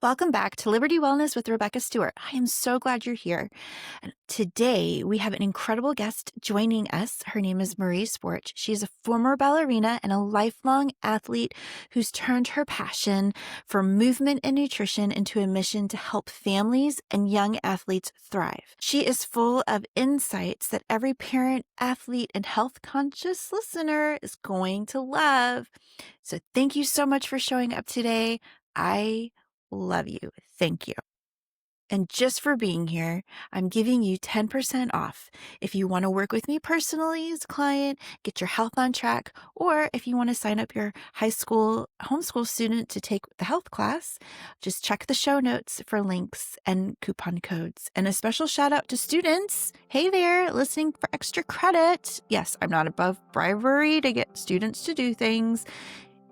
Welcome back to Liberty Wellness with Rebecca Stewart. I am so glad you're here. And today we have an incredible guest joining us. Her name is Marie Sporich. She's a former ballerina and a lifelong athlete who's turned her passion for movement and nutrition into a mission to help families and young athletes thrive. She is full of insights that every parent, athlete, and health conscious listener is going to love. So thank you so much for showing up today. I love you. Thank you. And just for being here, I'm giving you 10% off. If you want to work with me personally as a client, get your health on track, or if you want to sign up your high school homeschool student to take the health class, just check the show notes for links and coupon codes. And a special shout out to students. Hey there, listening for extra credit. Yes, I'm not above bribery to get students to do things,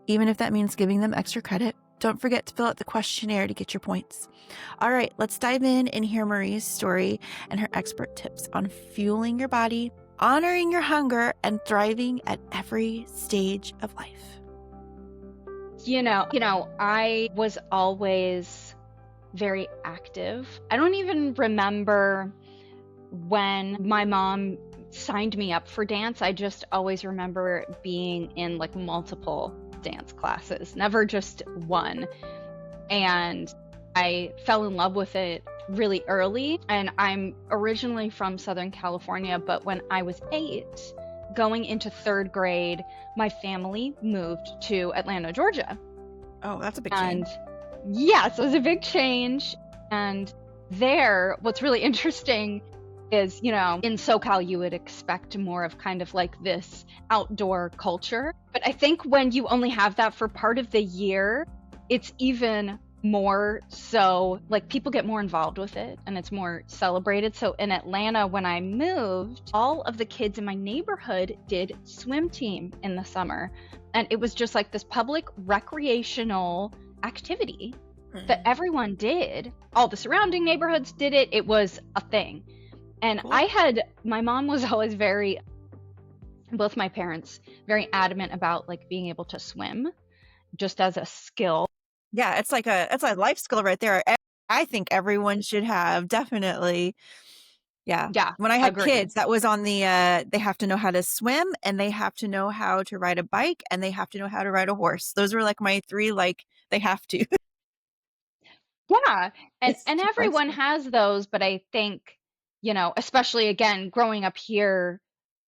even if that means giving them extra credit. Don't forget to fill out the questionnaire to get your points. All right, let's dive in and hear Marie's story and her expert tips on fueling your body, honoring your hunger, and thriving at every stage of life. I was always very active. I don't even remember when my mom signed me up for dance. I just always remember being in like multiple dance classes, never just one. And I fell in love with it really early. And I'm originally from Southern California, but when I was 8, going into 3rd grade, my family moved to Atlanta, Georgia. Oh, that's a big change. And yes, it was a big change. And there, what's really interesting is, in SoCal, you would expect more of kind of like this outdoor culture. But I think when you only have that for part of the year, it's even more so, like, people get more involved with it and it's more celebrated. So in Atlanta, when I moved, all of the kids in my neighborhood did swim team in the summer. And it was just like this public recreational activity that everyone did. All the surrounding neighborhoods did it. It was a thing. And Cool. my mom was always both my parents, very adamant about like being able to swim just as a skill. Yeah, it's like a life skill right there. I think everyone should have, definitely. Yeah. Yeah, When I had agree. kids, that was on the, they have to know how to swim, and they have to know how to ride a bike, and they have to know how to ride a horse. Those were like my 3, like, they have to. Yeah. And It's and just life everyone skill. has those, but I think, especially again, growing up here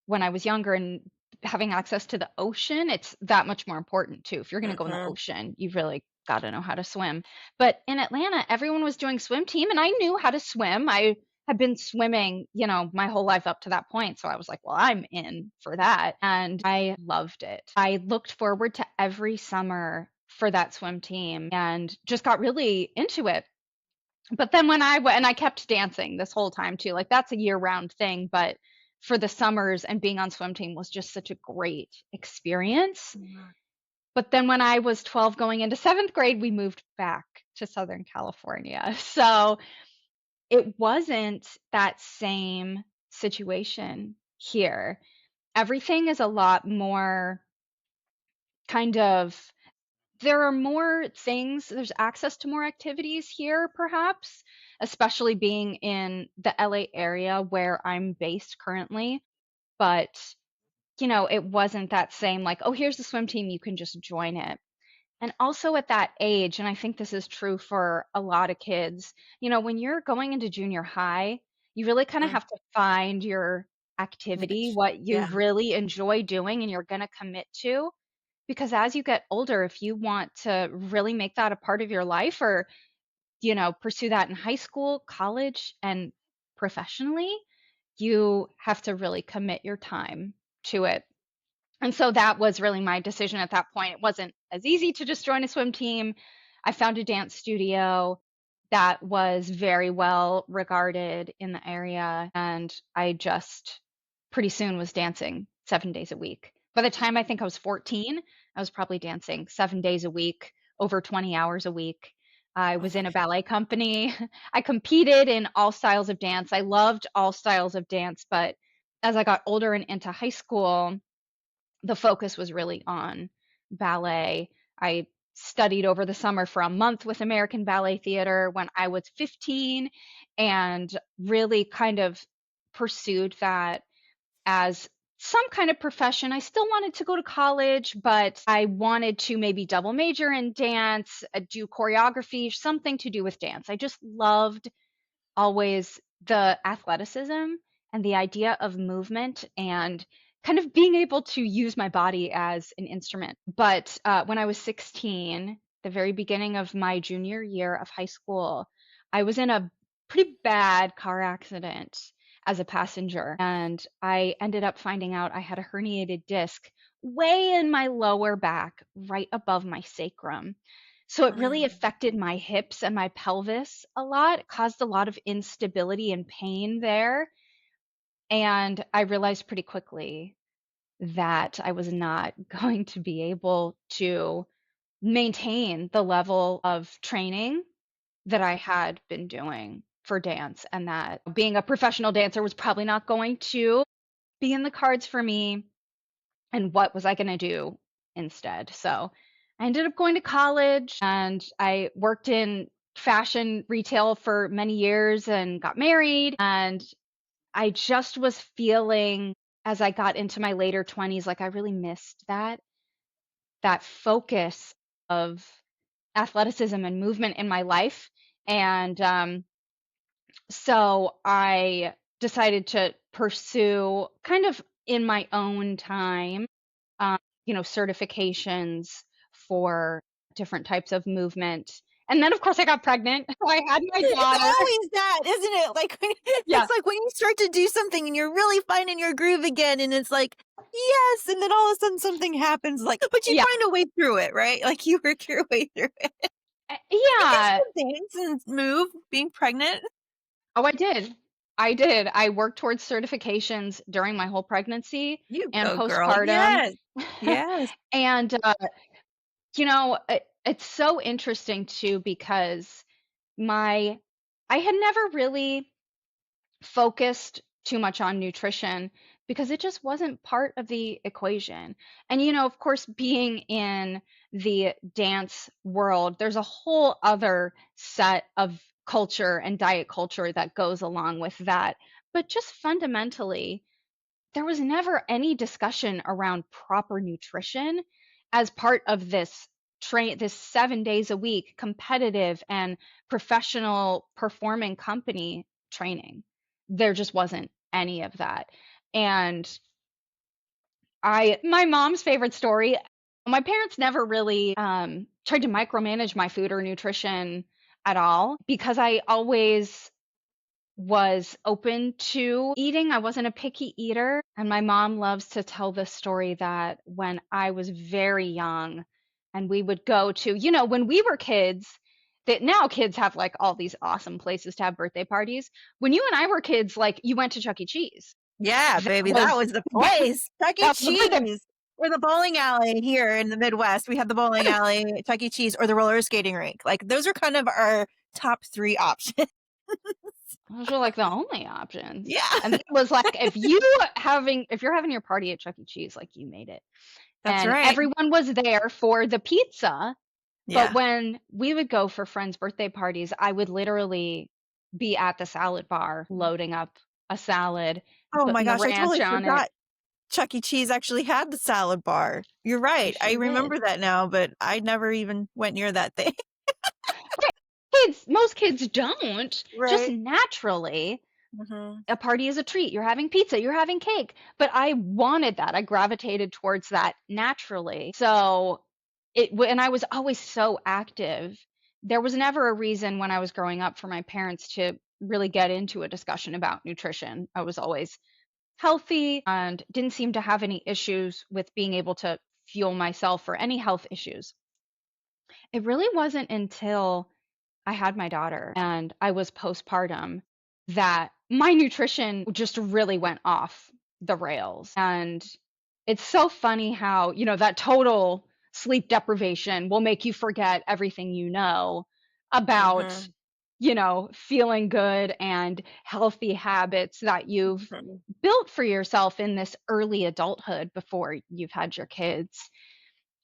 when I was younger and having access to the ocean, it's that much more important too. If you're going to go in the Mhm. ocean, you've really got to know how to swim. But in Atlanta, everyone was doing swim team and I knew how to swim. I had been swimming, my whole life up to that point. So I was like, well, I'm in for that. And I loved it. I looked forward to every summer for that swim team and just got really into it. But then when I went, and I kept dancing this whole time too, like that's a year-round thing, but for the summers and being on swim team was just such a great experience. But then when I was 12 going into 7th grade, we moved back to Southern California. So it wasn't that same situation here. Everything is a lot more kind of there are more things, there's access to more activities here, perhaps, especially being in the LA area where I'm based currently. But, it wasn't that same, like, oh, here's the swim team, you can just join it. And also at that age, and I think this is true for a lot of kids, when you're going into junior high, you really kind of Mm. have to find your activity, Niche. what you Yeah. really enjoy doing and you're going to commit to. Because as you get older, if you want to really make that a part of your life or, pursue that in high school, college, and professionally, you have to really commit your time to it. And so that was really my decision at that point. It wasn't as easy to just join a swim team. I found a dance studio that was very well regarded in the area, and I just pretty soon was dancing 7 days a week. By the time I think I was 14, I was probably dancing 7 days a week, over 20 hours a week. I Oh was my in a God. ballet company. I competed in all styles of dance. I loved all styles of dance, but as I got older and into high school, the focus was really on ballet. I studied over the summer for a month with American Ballet Theater when I was 15 and really kind of pursued that as some kind of profession. I still wanted to go to college, but I wanted to maybe double major in dance, do choreography, something to do with dance. I just loved always the athleticism and the idea of movement and kind of being able to use my body as an instrument. But when I was 16, the very beginning of my junior year of high school, I was in a pretty bad car accident as a passenger. And I ended up finding out I had a herniated disc way in my lower back, right above my sacrum. So it really Mm. affected my hips and my pelvis a lot. It caused a lot of instability and pain there. And I realized pretty quickly that I was not going to be able to maintain the level of training that I had been doing for dance, and that being a professional dancer was probably not going to be in the cards for me. And what was I going to do instead? So I ended up going to college and I worked in fashion retail for many years and got married. And I just was feeling as I got into my later 20s, like I really missed that focus of athleticism and movement in my life. And so I decided to pursue kind of in my own time um, certifications for different types of movement. And then, of course, I got pregnant. So I had my It's daughter. always that, isn't it? Like, Yeah, it's like when you start to do something and you're really finding your groove again, and it's like, yes, and then all of a sudden something happens, like, but you yeah, find a way through it, right? Like you work your way through it. You can yeah. still dance and move being pregnant. Oh, I did. I did. I worked towards certifications during my whole pregnancy You and go, girl. postpartum. Yes. Yes. And, it's so interesting too because my, I had never really focused too much on nutrition because it just wasn't part of the equation. And, of course, being in the dance world, there's a whole other set of culture and diet culture that goes along with that. But just fundamentally, there was never any discussion around proper nutrition as part of this 7 days a week competitive and professional performing company training. There just wasn't any of that. And I my mom's favorite story, my parents never really tried to micromanage my food or nutrition at all because I always was open to eating. I wasn't a picky eater. And my mom loves to tell the story that when I was very young and we would go to, when we were kids, that now kids have like all these awesome places to have birthday parties. When you and I were kids, like you went to Chuck E. Cheese. Yeah, That baby, that was was the place. Chuck E. that was the birthday. Cheese or the bowling alley here in the Midwest. We have the bowling alley, Chuck E. Cheese, or the roller skating rink. Like those are kind of our top 3 options. Those were like the only options. Yeah, And that was like if you're having your party at Chuck E. Cheese, like you made it. that's And right. everyone was there for the pizza. But Yeah. when we would go for friends' birthday parties, I would literally be at the salad bar loading up a salad, Oh my putting the gosh, I ranch totally on it. forgot Chuck E. Cheese actually had the salad bar. You're They right. I sure did. remember that now, but I never even went near that thing. Most kids don't, just Right. naturally. Mhm. A party is a treat. You're having pizza, you're having cake. But I wanted that. I gravitated towards that naturally. So and I was always so active. There was never a reason when I was growing up for my parents to really get into a discussion about nutrition. I was always healthy and didn't seem to have any issues with being able to fuel myself for any health issues. It really wasn't until I had my daughter and I was postpartum that my nutrition just really went off the rails. And it's so funny how, that total sleep deprivation will make you forget everything you know about, Mhm. feeling good and healthy habits that you've Mhm. built for yourself in this early adulthood before you've had your kids.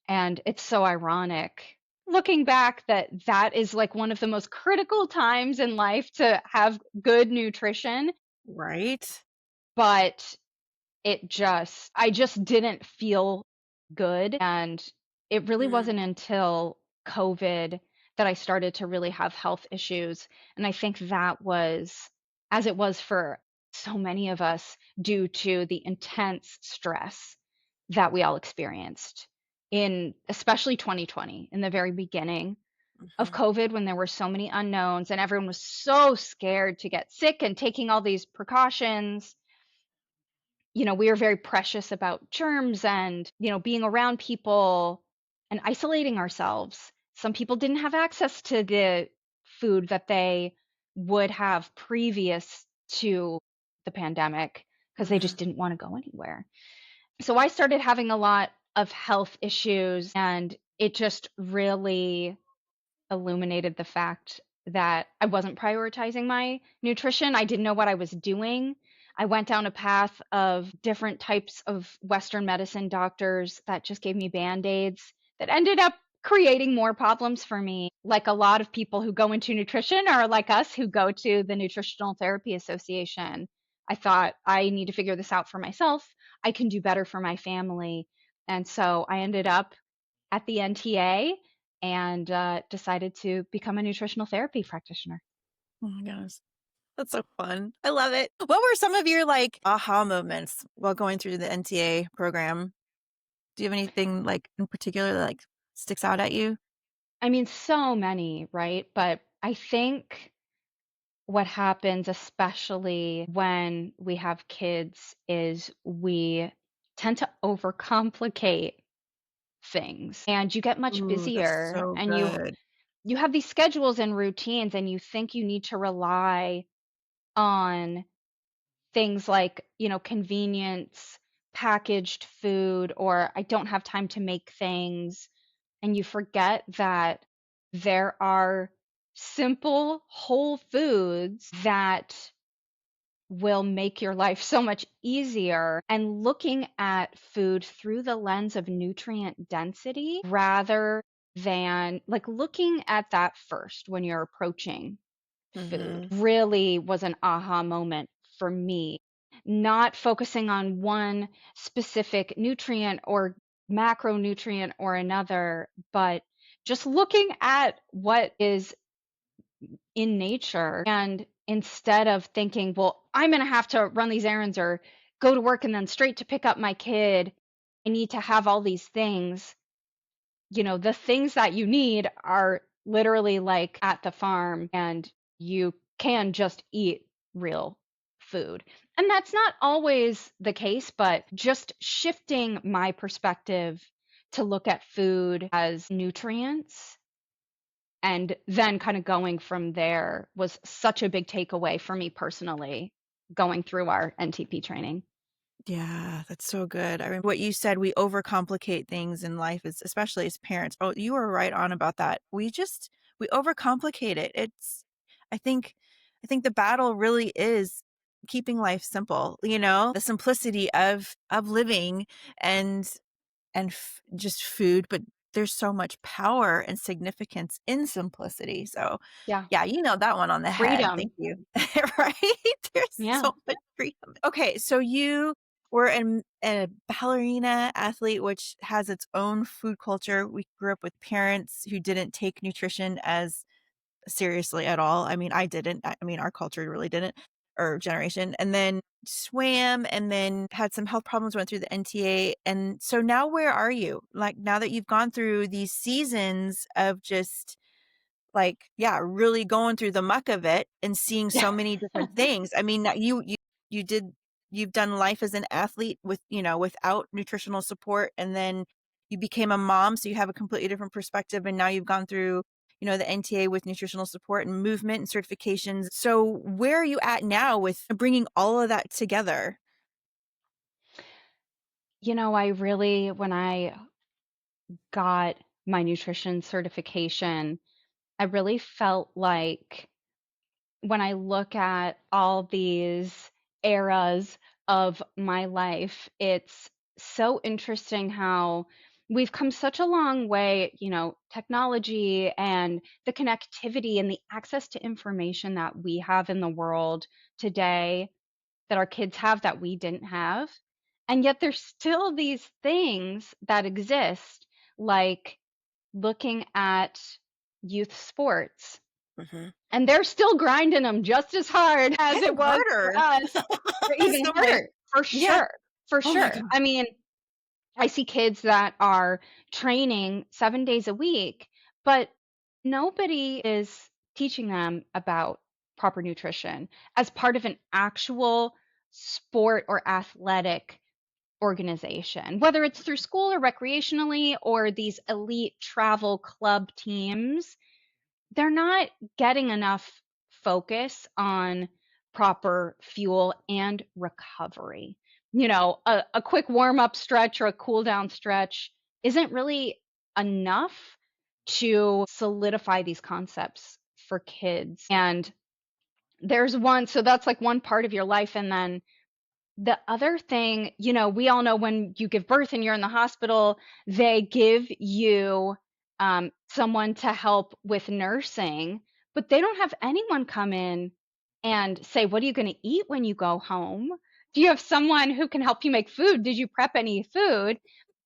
And it's so ironic. looking back, that is like one of the most critical times in life to have good nutrition, Right? but I just didn't feel good, and it really wasn't Mm, until COVID that I started to really have health issues, and I think that was, as it was for so many of us, due to the intense stress that we all experienced in especially 2020, in the very beginning of mhm, COVID, when there were so many unknowns and everyone was so scared to get sick and taking all these precautions. We are very precious about germs and, being around people and isolating ourselves. Some people didn't have access to the food that they would have previous to the pandemic because they mhm. just didn't want to go anywhere. So I started having a lot of health issues, and it just really illuminated the fact that I wasn't prioritizing my nutrition. I didn't know what I was doing. I went down a path of different types of Western medicine doctors that just gave me band-aids that ended up creating more problems for me. Like a lot of people who go into nutrition are like us who go to the Nutritional Therapy Association. I thought I need to figure this out for myself. I can do better for my family. And so I ended up at the NTA and decided to become a nutritional therapy practitioner. Oh my gosh. That's so fun. I love it. What were some of your like aha moments while going through the NTA program? Do you have anything like in particular that like sticks out at you? I mean, so many, right? But I think what happens, especially when we have kids, is we tend to overcomplicate things and you get much Ooh, that's busier so and you good. you have these schedules and routines and you think you need to rely on things like, convenience, packaged food, or I don't have time to make things. And you forget that there are simple whole foods that will make your life so much easier. And looking at food through the lens of nutrient density rather than like looking at that first when you're approaching food Mhm. really was an aha moment for me. Not focusing on one specific nutrient or macronutrient or another, but just looking at what is in nature. And instead of thinking, well, I'm going to have to run these errands or go to work and then straight to pick up my kid, I need to have all these things. The things that you need are literally like at the farm, and you can just eat real food. And that's not always the case, but just shifting my perspective to look at food as nutrients and then kind of going from there was such a big takeaway for me personally going through our NTP training. Yeah, that's so good. I mean, what you said, we overcomplicate things in life, is especially as parents. Oh, you were right on about that. We overcomplicate it. I think, I think the battle really is keeping life simple. The simplicity of living and just food, but there's so much power and significance in simplicity. So, Yeah. yeah, you know that one on the head. Thank Freedom. you. Right? There's Yeah. so much freedom. Okay, so you were a ballerina athlete, which has its own food culture. We grew up with parents who didn't take nutrition as seriously at all. I mean, I didn't. I mean, our culture really didn't, or generation. And then swam and then had some health problems, went through the NTA. And so now where are you? Like now that you've gone through these seasons of just like, yeah, really going through the muck of it and seeing Yeah. so many different things. I mean, now you did you've done life as an athlete with, without nutritional support, and then you became a mom, so you have a completely different perspective, and now you've gone through, the NTA with nutritional support and movement and certifications. So, where are you at now with bringing all of that together? I really, when I got my nutrition certification, I really felt like when I look at all these eras of my life, it's so interesting how, we've come such a long way, technology and the connectivity and the access to information that we have in the world today that our kids have that we didn't have. And yet there's still these things that exist, like looking at youth sports. Mhm. And they're still grinding them just as hard as it And was for harder us, or in even some ways. harder, for Yeah. sure, for Oh my sure. god. I mean, I see kids that are training 7 days a week, but nobody is teaching them about proper nutrition as part of an actual sport or athletic organization, whether it's through school or recreationally or these elite travel club teams. They're not getting enough focus on proper fuel and recovery. A quick warm up stretch or a cool down stretch isn't really enough to solidify these concepts for kids. And so that's like one part of your life. And then the other thing, we all know when you give birth and you're in the hospital, they give you, someone to help with nursing, but they don't have anyone come in and say, "What are you gonna eat when you go home? Do you have someone who can help you make food? Did you prep any food?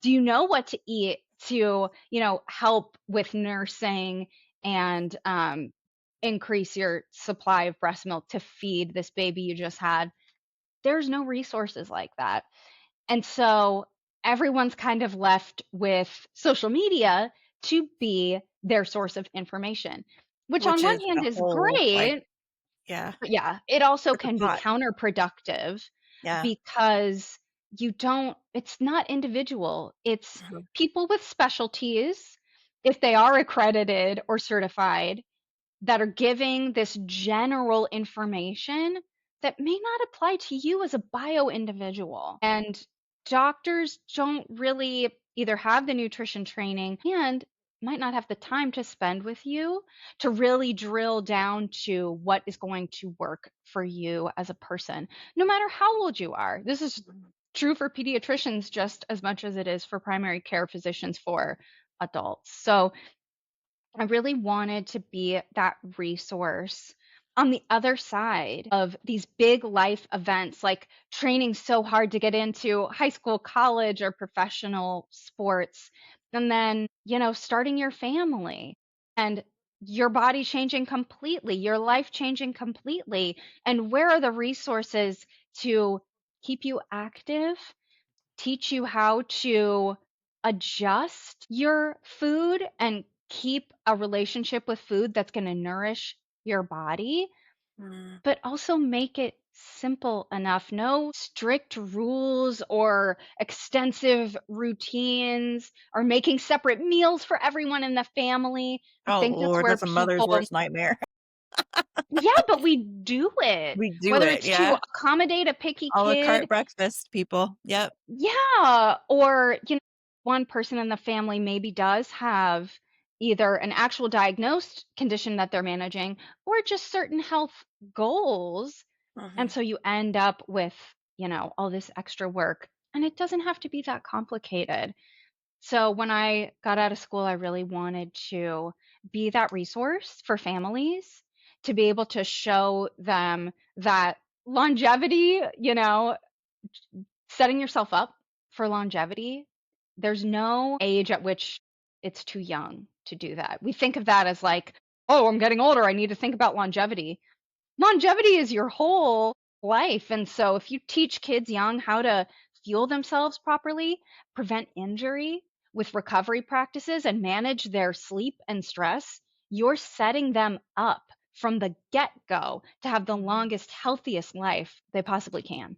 Do you know what to eat to, help with nursing and, increase your supply of breast milk to feed this baby you just had?" There's no resources like that. And so everyone's kind of left with social media to be their source of information, which on Which one is hand a is whole, like, great, yeah, but yeah, it also it's a can be pot. counterproductive Yeah. because it's not individual. It's Mhm. people with specialties, if they are accredited or certified, that are giving this general information that may not apply to you as a bio individual. And doctors don't really either have the nutrition training and might not have the time to spend with you to really drill down to what is going to work for you as a person, no matter how old you are. This is Mhm. true for pediatricians just as much as it is for primary care physicians for adults. So I really wanted to be that resource on the other side of these big life events, like training so hard to get into high school, college, or professional sports. And then, starting your family and your body changing completely, your life changing completely. And where are the resources to keep you active, teach you how to adjust your food and keep a relationship with food that's going to nourish your body, Mm. but also make it simple enough. No strict rules or extensive routines or making separate meals for everyone in the family. I Oh think that's lord, where that's a mother's people, worst nightmare. yeah, but we do it. We do Whether it, it's to yeah. accommodate a picky A la kid. carte breakfast, people. Yep. Yeah, or, one person in the family maybe does have either an actual diagnosed condition that they're managing or just certain health goals, and Mhm. so you end up with, all this extra work, and it doesn't have to be that complicated. So when I got out of school, I really wanted to be that resource for families, to be able to show them that longevity, setting yourself up for longevity, there's no age at which it's too young to do that. We think of that as like, "Oh, I'm getting older, I need to think about longevity." Longevity is your whole life, and so if you teach kids young how to fuel themselves properly, prevent injury with recovery practices, and manage their sleep and stress, you're setting them up from the get-go to have the Mhm. longest, healthiest life they possibly can.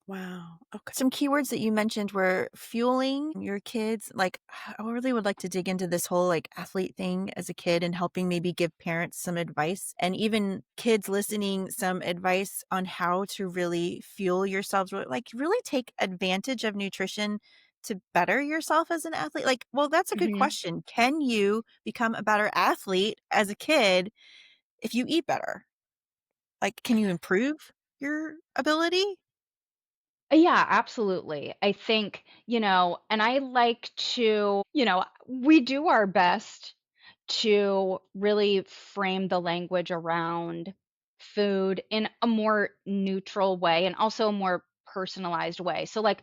Wow. Okay. Some keywords that you mentioned were fueling your kids. Like, I really would like to dig into this whole like athlete thing as a kid and helping maybe give parents some advice and even kids listening some advice on how to really fuel yourselves, like really take advantage of nutrition to better yourself as an athlete. Like, well, that's a good Mhm. question. Can you become a better athlete as a kid if you eat better? Like, can you improve your ability? Yeah, absolutely. I think, and I like to, we do our best to really frame the language around food in a more neutral way and also a more personalized way. So, like,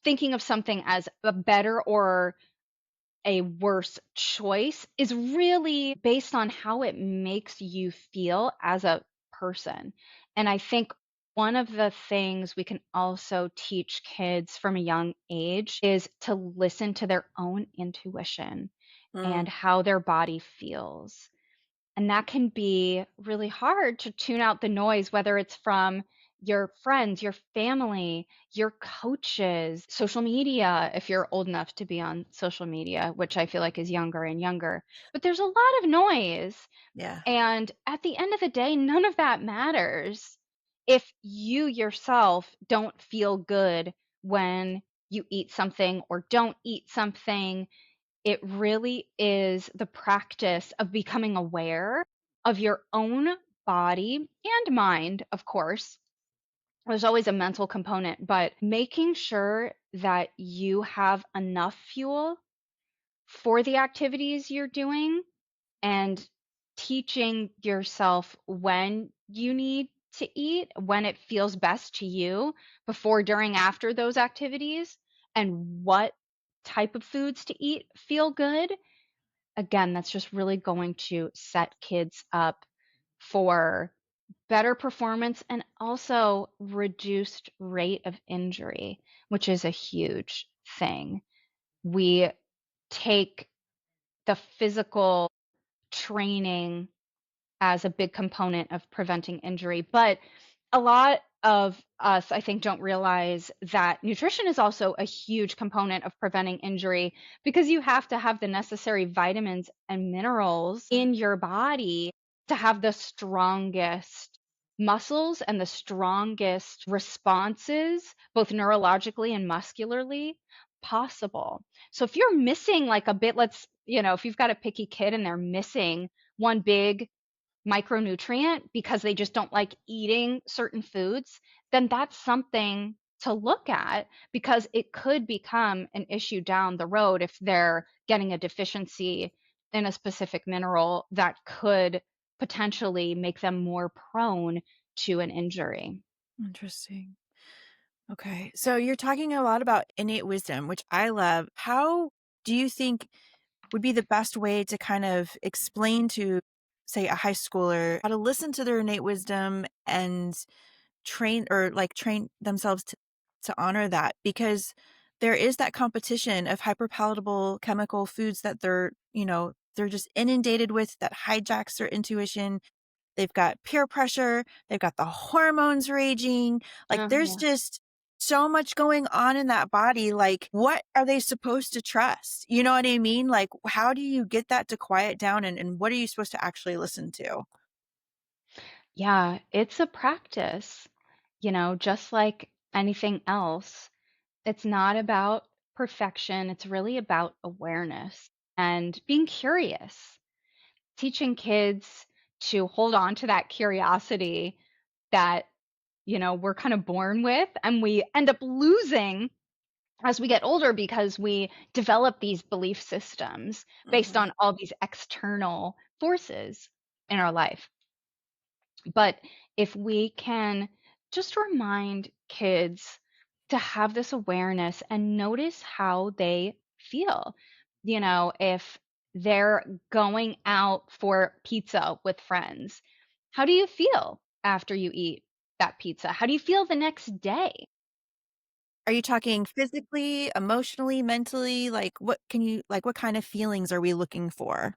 thinking of something as a better or a worse choice is really based on how it makes you feel as a person. And I think one of the things we can also teach kids from a young age is to listen to their own intuition and Mm, how their body feels. And that can be really hard to tune out the noise, whether it's from your friends, your family, your coaches, social media, if you're old enough to be on social media, which I feel like is younger and younger. But there's a lot of noise. yeah. And at the end of the day, none of that matters if you yourself don't feel good when you eat something or don't eat something. It really is the practice of becoming aware of your own body and mind, of course. There's always a mental component, but making sure that you have enough fuel for the activities you're doing and teaching yourself when you need to eat, when it feels best to you, before, during, after those activities, and what type of foods to eat feel good. Again, that's just really going to set kids up for better performance and also reduced rate of injury, which is a huge thing. We take the physical training as a big component of preventing injury. But a lot of us, I think, don't realize that nutrition is also a huge component of preventing injury because you have to have the necessary vitamins and minerals in your body to have the strongest muscles and the strongest responses, both neurologically and muscularly, possible. So if you're missing like a bit, if you've got a picky kid and they're missing one big micronutrient because they just don't like eating certain foods, then that's something to look at because it could become an issue down the road if they're getting a deficiency in a specific mineral that could potentially make them more prone to an injury. Interesting. Okay. So you're talking a lot about innate wisdom, which I love. How do you think would be the best way to kind of explain to, say, a high schooler how to listen to their innate wisdom and train themselves to honor that? Because there is that competition of hyperpalatable chemical foods that they're just inundated with that hijacks their intuition. They've got peer pressure, they've got the hormones raging. Like, there's Yeah. just so much going on in that body. Like, what are they supposed to trust? You know what I mean? Like, how do you get that to quiet down, and what are you supposed to actually listen to? Yeah, it's a practice, just like anything else. It's not about perfection, it's really about awareness and being curious, teaching kids to hold on to that curiosity that, we're kind of born with and we end up losing as we get older because we develop these belief systems based Mhm. on all these external forces in our life. But if we can just remind kids to have this awareness and notice how they feel, if they're going out for pizza with friends, how do you feel after you eat that pizza? How do you feel the next day? Are you talking physically, emotionally, mentally? What kind of feelings are we looking for?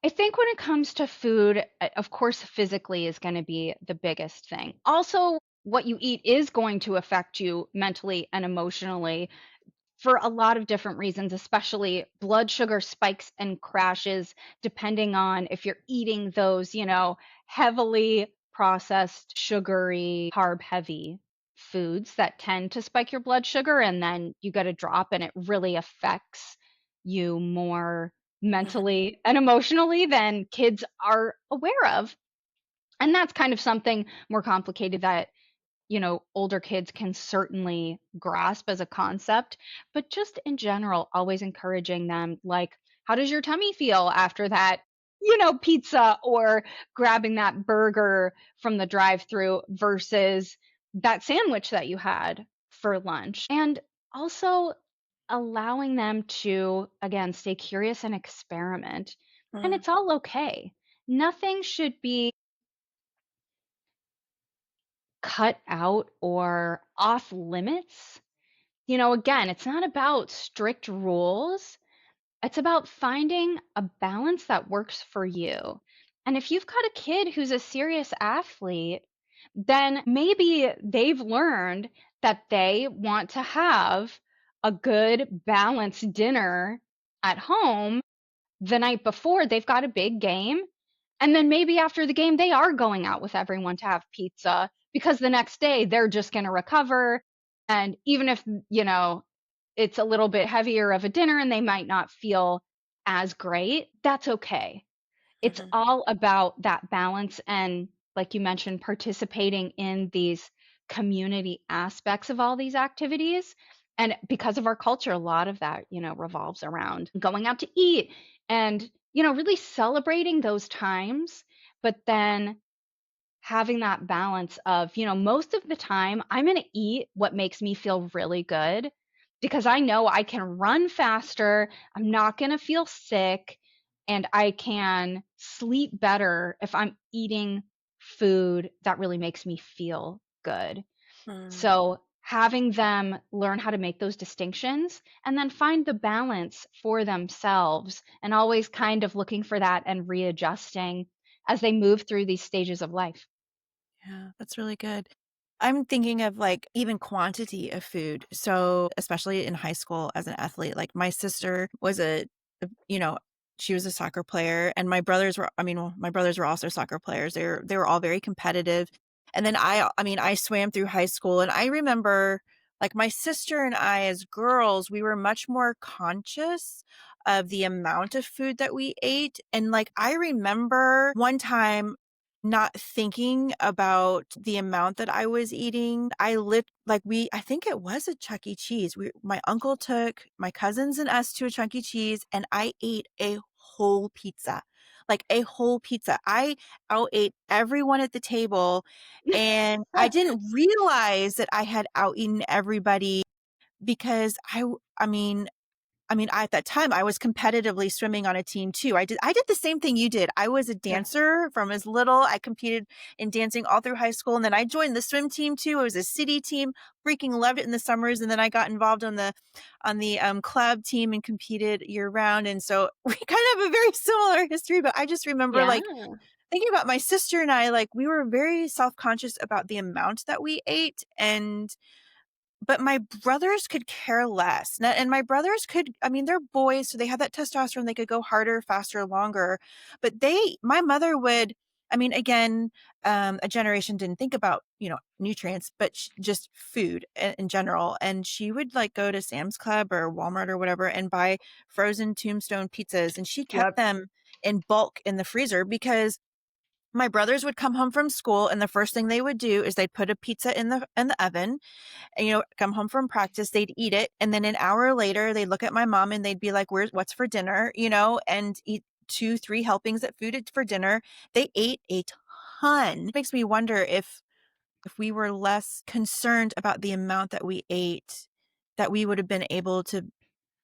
I think when it comes to food, of course, physically is going to be the biggest thing. Also, what you eat is going to affect you mentally and emotionally for a lot of different reasons, especially blood sugar spikes and crashes, depending on if you're eating those, heavily processed, sugary, carb heavy foods that tend to spike your blood sugar. And then you get a drop, and it really affects you more Mhm. mentally and emotionally than kids are aware of. And that's kind of something more complicated that older kids can certainly grasp as a concept, but just in general, always encouraging them, like, how does your tummy feel after that, pizza or grabbing that burger from the drive-through versus that sandwich that you had for lunch? And also allowing them to, again, stay curious and experiment. And Mm, it's all okay. Nothing should be cut out or off limits. Again, it's not about strict rules. It's about finding a balance that works for you. And if you've got a kid who's a serious athlete, then maybe they've learned that they want to have a good balanced dinner at home the night before they've got a big game. And then maybe after the game, they are going out with everyone to have pizza because the next day they're just going to recover. And even if, it's a little bit heavier of a dinner and they might not feel as great, that's okay. It's mhm, all about that balance and, like you mentioned, participating in these community aspects of all these activities. And because of our culture, a lot of that, revolves around going out to eat and, really celebrating those times, but then having that balance of, most of the time I'm going to eat what makes me feel really good because I know I can run faster, I'm not going to feel sick, and I can sleep better if I'm eating food that really makes me feel good. mm. So, having them learn how to make those distinctions and then find the balance for themselves and always kind of looking for that and readjusting as they move through these stages of life. Yeah, that's really good. I'm thinking of like even quantity of food. So, especially in high school as an athlete, like my sister was you know, she was a soccer player and my brothers were, I mean, well, my brothers were also soccer players. They were all very competitive. And then I swam through high school and I remember like my sister and I as girls, we were much more conscious of the amount of food that we ate. And like I remember one time not thinking about the amount that I was eating. I think it was a Chuck E. Cheese. My uncle took my cousins and us to a Chuck E. Cheese and I ate a whole pizza, like a whole pizza. I outate everyone at the table and I didn't realize that I had outeaten everybody because at that time, I was competitively swimming on a team too. I did the same thing you did. I was a Yeah. dancer from as little. I competed in dancing all through high school. And then I joined the swim team too. It was a city team, freaking loved it in the summers. And then I got involved on the club team and competed year round. And so we kind of have a very similar history, but I just remember Yeah. like thinking about my sister and I, like we were very self-conscious about the amount that we ate. But my brothers could care less. And my brothers they're boys, so they have that testosterone. They could go harder, faster, longer. But my mother would, again, a generation didn't think about, nutrients, but just food in general. And she would like go to Sam's Club or Walmart or whatever and buy frozen Tombstone pizzas. And she kept Yep. them in bulk in the freezer because my brothers would come home from school and the first thing they would do is they'd put a pizza in the oven and, come home from practice, they'd eat it. And then an hour later, they'd look at my mom and they'd be like, what's for dinner? And eat 2, 3 helpings of food for dinner. They ate a ton. It makes me wonder if we were less concerned about the amount that we ate, that we would have been able to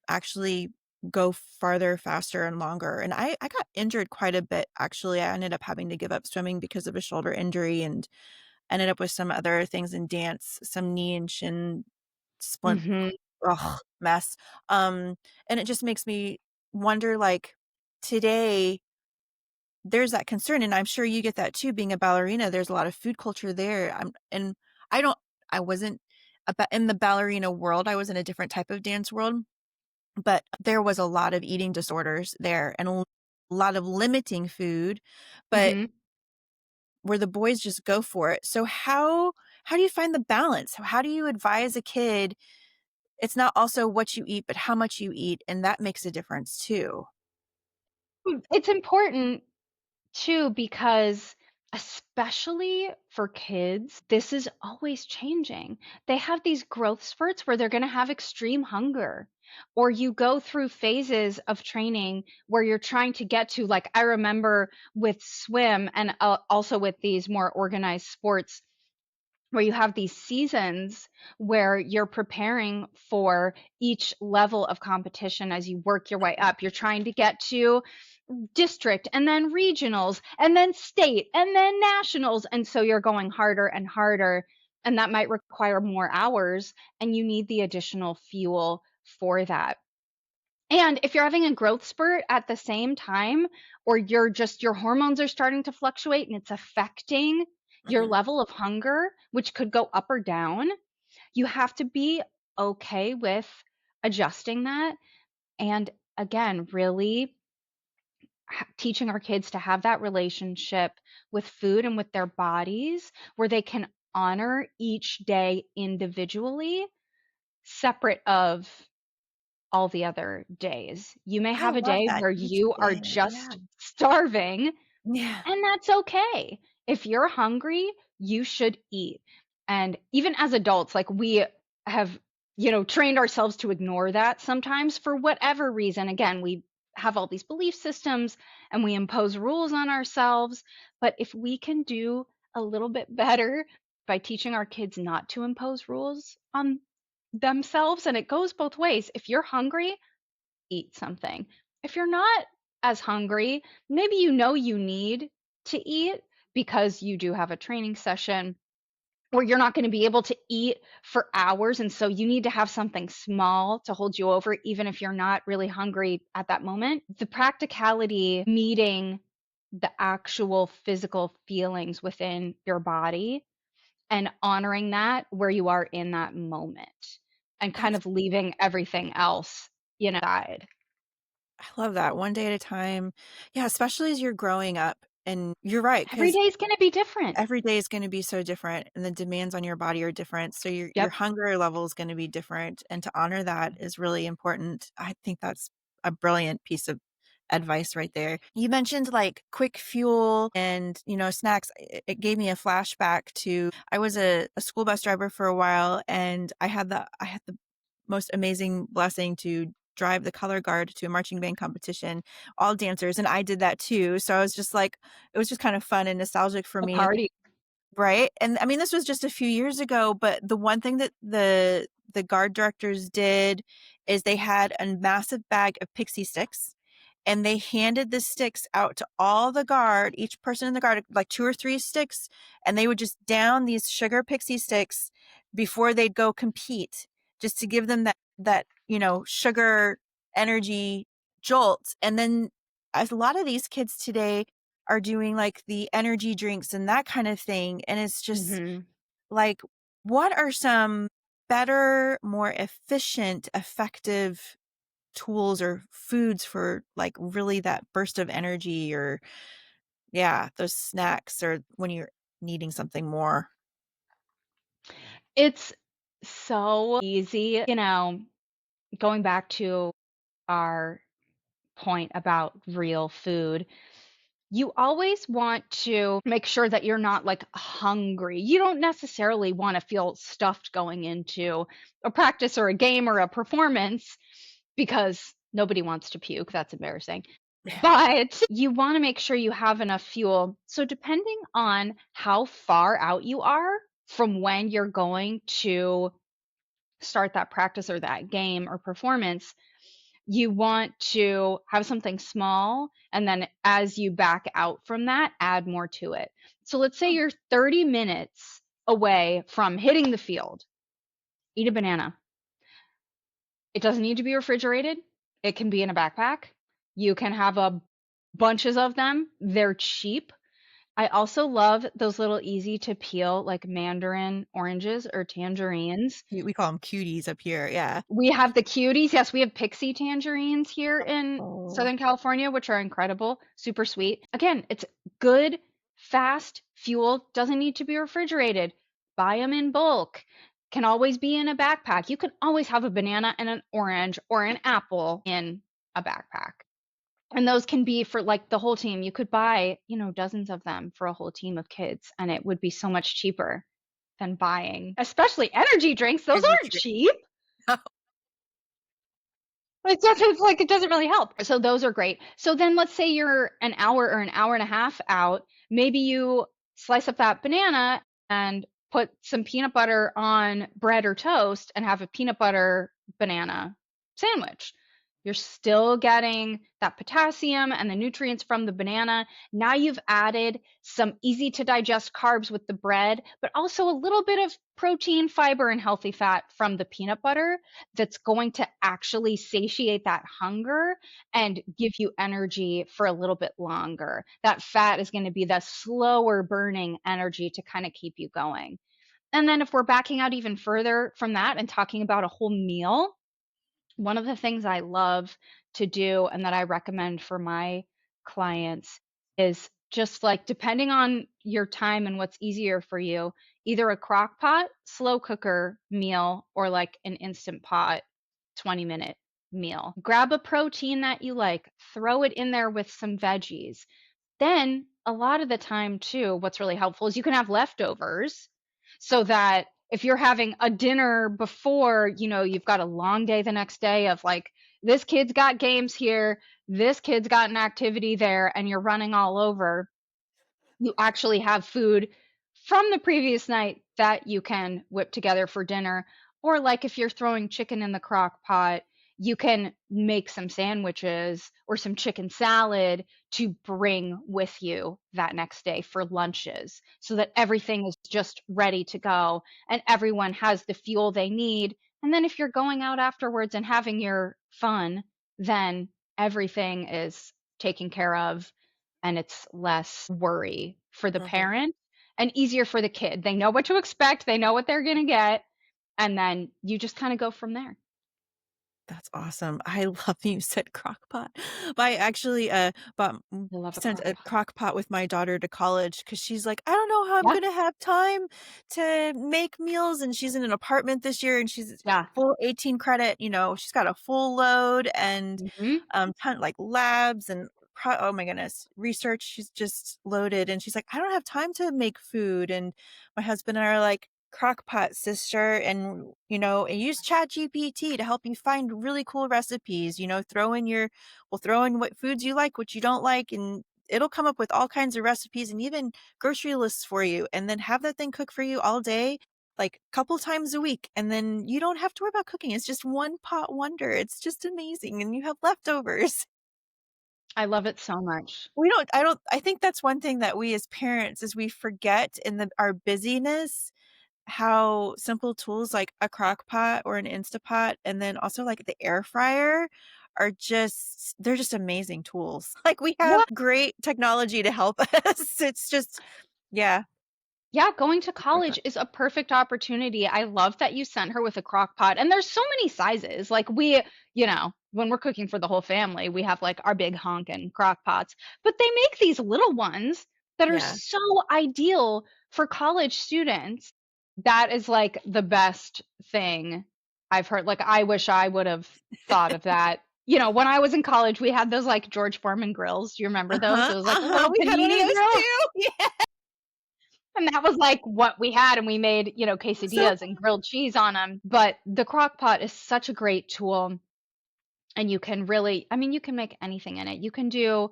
actually go farther, faster, and longer. And I got injured quite a bit. Actually, I ended up having to give up swimming because of a shoulder injury and ended up with some other things in dance, some knee and shin splint, Mhm. ugh, mess. And it just makes me wonder, like, today, there's that concern, and I'm sure you get that too, being a ballerina, there's a lot of food culture there. And I don't I wasn't in the ballerina world, I was in a different type of dance world, but there was a lot of eating disorders there and a lot of limiting food, but Mhm. where the boys just go for it. So how do you find the balance? How do you advise a kid it's not also what you eat, but how much you eat, and that makes a difference too? It's important too because Especially for kids, this is always changing. They have these growth spurts where they're going to have extreme hunger. Or you go through phases of training where you're trying to get to, like, I remember with swim and also with these more organized sports, where you have these seasons where you're preparing for each level of competition as you work your way up. You're trying to get to district and then regionals and then state and then nationals. And so you're going harder and harder. And that might require more hours, and you need the additional fuel for that. And if you're having a growth spurt at the same time, or your hormones are starting to fluctuate and it's affecting your Mhm. level of hunger, which could go up or down, you have to be okay with adjusting that. And again, really teaching our kids to have that relationship with food and with their bodies where they can honor each day individually, separate of all the other days. You may I have a love day that, where each you are day, yeah. just starving, Yeah. and that's okay. If you're hungry, you should eat. And even as adults, like, we have, trained ourselves to ignore that sometimes for whatever reason. Again, we have all these belief systems and we impose rules on ourselves. But if we can do a little bit better by teaching our kids not to impose rules on themselves, and it goes both ways. If you're hungry, eat something. If you're not as hungry, maybe you need to eat because you do have a training session or you're not going to be able to eat for hours. And so you need to have something small to hold you over, even if you're not really hungry at that moment. The practicality meeting the actual physical feelings within your body and honoring that where you are in that moment and kind That's of leaving everything else, aside. I love that, one day at a time. Yeah, especially as you're growing up, and you're right, Every 'cause day is gonna be different. every day is gonna be so different, and the demands on your body are different, so your Yep. hunger level is gonna be different, and to honor that is really important. I think that's a brilliant piece of advice right there. You mentioned, like, quick fuel and, snacks. It gave me a flashback to I was a school bus driver for a while, and I had the most amazing blessing to drive the color guard to a marching band competition, all dancers, and I did that too, so I was just like it was just kind of fun and nostalgic for A me. party. Right? And I mean, this was just a few years ago, but the one thing that the guard directors did is they had a massive bag of pixie sticks, and they handed the sticks out to all the guard, each person in the guard, like 2 or 3 sticks, and they would just down these sugar pixie sticks before they'd go compete, just to give them that sugar energy jolt. And then as a lot of these kids today are doing, like, the energy drinks and that kind of thing, and it's just, Mhm. like, what are some better, more efficient, effective tools or foods for, like, really that burst of energy, or yeah, those snacks, or when you're needing something more? It's so easy, going back to our point about real food, you always want to make sure that you're not, like, hungry. You don't necessarily wanna feel stuffed going into a practice or a game or a performance because nobody wants to puke, that's embarrassing. Yeah. But you wanna make sure you have enough fuel. So depending on how far out you are from when you're going to start that practice or that game or performance, you want to have something small, and then as you back out from that, add more to it. So let's say Hmm. you're 30 minutes away from hitting the field. Eat a banana. It doesn't need to be refrigerated. It can be in a backpack. You can have a bunches of them. They're cheap. I also love those little easy to peel, like, mandarin oranges or tangerines. We call them cuties up here, yeah. We have the cuties. Yes, we have pixie tangerines here in Oh. Southern California, which are incredible, super sweet. Again, it's good, fast fuel, doesn't need to be refrigerated. Buy them in bulk. Can always be in a backpack. You can always have a banana and an orange or an apple in a backpack. And those can be for like the whole team. You could buy, dozens of them for a whole team of kids, and it would be so much cheaper than buying, especially energy drinks. Those Energy aren't drink. cheap. It doesn't really help. So those are great. So then let's say you're an hour or an hour and a half out. Maybe you slice up that banana and put some peanut butter on bread or toast and have a peanut butter banana sandwich. You're still getting that potassium and the nutrients from the banana. Now you've added some easy to digest carbs with the bread, but also a little bit of protein, fiber, and healthy fat from the peanut butter that's going to actually satiate that hunger and give you energy for a little bit longer. That fat is going to be the slower burning energy to kind of keep you going. And then if we're backing out even further from that and talking about a whole meal, one of the things I love to do and that I recommend for my clients is just like depending on your time and what's easier for you, either a crock pot, slow cooker meal, or like an instant pot 20-minute meal. Grab a protein that you like, throw it in there with some veggies. Then, a lot of the time, too, what's really helpful is you can have leftovers so that if you're having a dinner before, you've got a long day the next day of like, this kid's got games here, this kid's got an activity there, and you're running all over, you actually have food from the previous night that you can whip together for dinner. Or, like, if you're throwing chicken in the crock pot, you can make some sandwiches or some chicken salad to bring with you that next day for lunches so that everything is just ready to go and everyone has the fuel they need. And then, if you're going out afterwards and having your fun, then everything is taken care of and it's less worry for the Mhm. parent and easier for the kid. They know what to expect, they know what they're going to get, and then you just kind of go from there. That's awesome. I love that you said crock pot. I actually, bought I love a sent crock a pot. crock pot with my daughter to college because she's like, "I don't know how I'm Yeah, gonna have time to make meals," and she's in an apartment this year, and she's yeah. full 18 credit, she's got a full load and, Mhm. ton like labs and oh my goodness, research, she's just loaded, and she's like, "I don't have time to make food," and my husband and I are like, crockpot sister, and use chat gpt to help you find really cool recipes. We'll throw in what foods you like, what you don't like, and it'll come up with all kinds of recipes and even grocery lists for you, and then have that thing cook for you all day, like couple times a week, and then you don't have to worry about cooking. It's just one pot wonder. It's just amazing, and you have leftovers. I love it so much. I think that's one thing that we as parents is we forget in our busyness how simple tools like a crock pot or an Instapot and then also like the air fryer they're just amazing tools. Like we Yeah. have great technology to help us. It's just yeah. Yeah, going to Super fun. college is a perfect opportunity. I love that you sent her with a crock pot. And there's so many sizes. Like when we're cooking for the whole family, we have like our big honkin' crock pots. But they make these little ones that are Yeah. so ideal for college students. That is like the best thing I've heard. Like I wish I would have thought of that. When I was in college, we had those like George Foreman grills. Do you remember those? Uh-huh. It was like a Uh-huh. little We had one of panini those grill. too. Yeah. And that was like what we had, and we made, So quesadillas and grilled cheese on them. But the crock pot is such a great tool, and you can really, I mean, you can make anything in it. You can do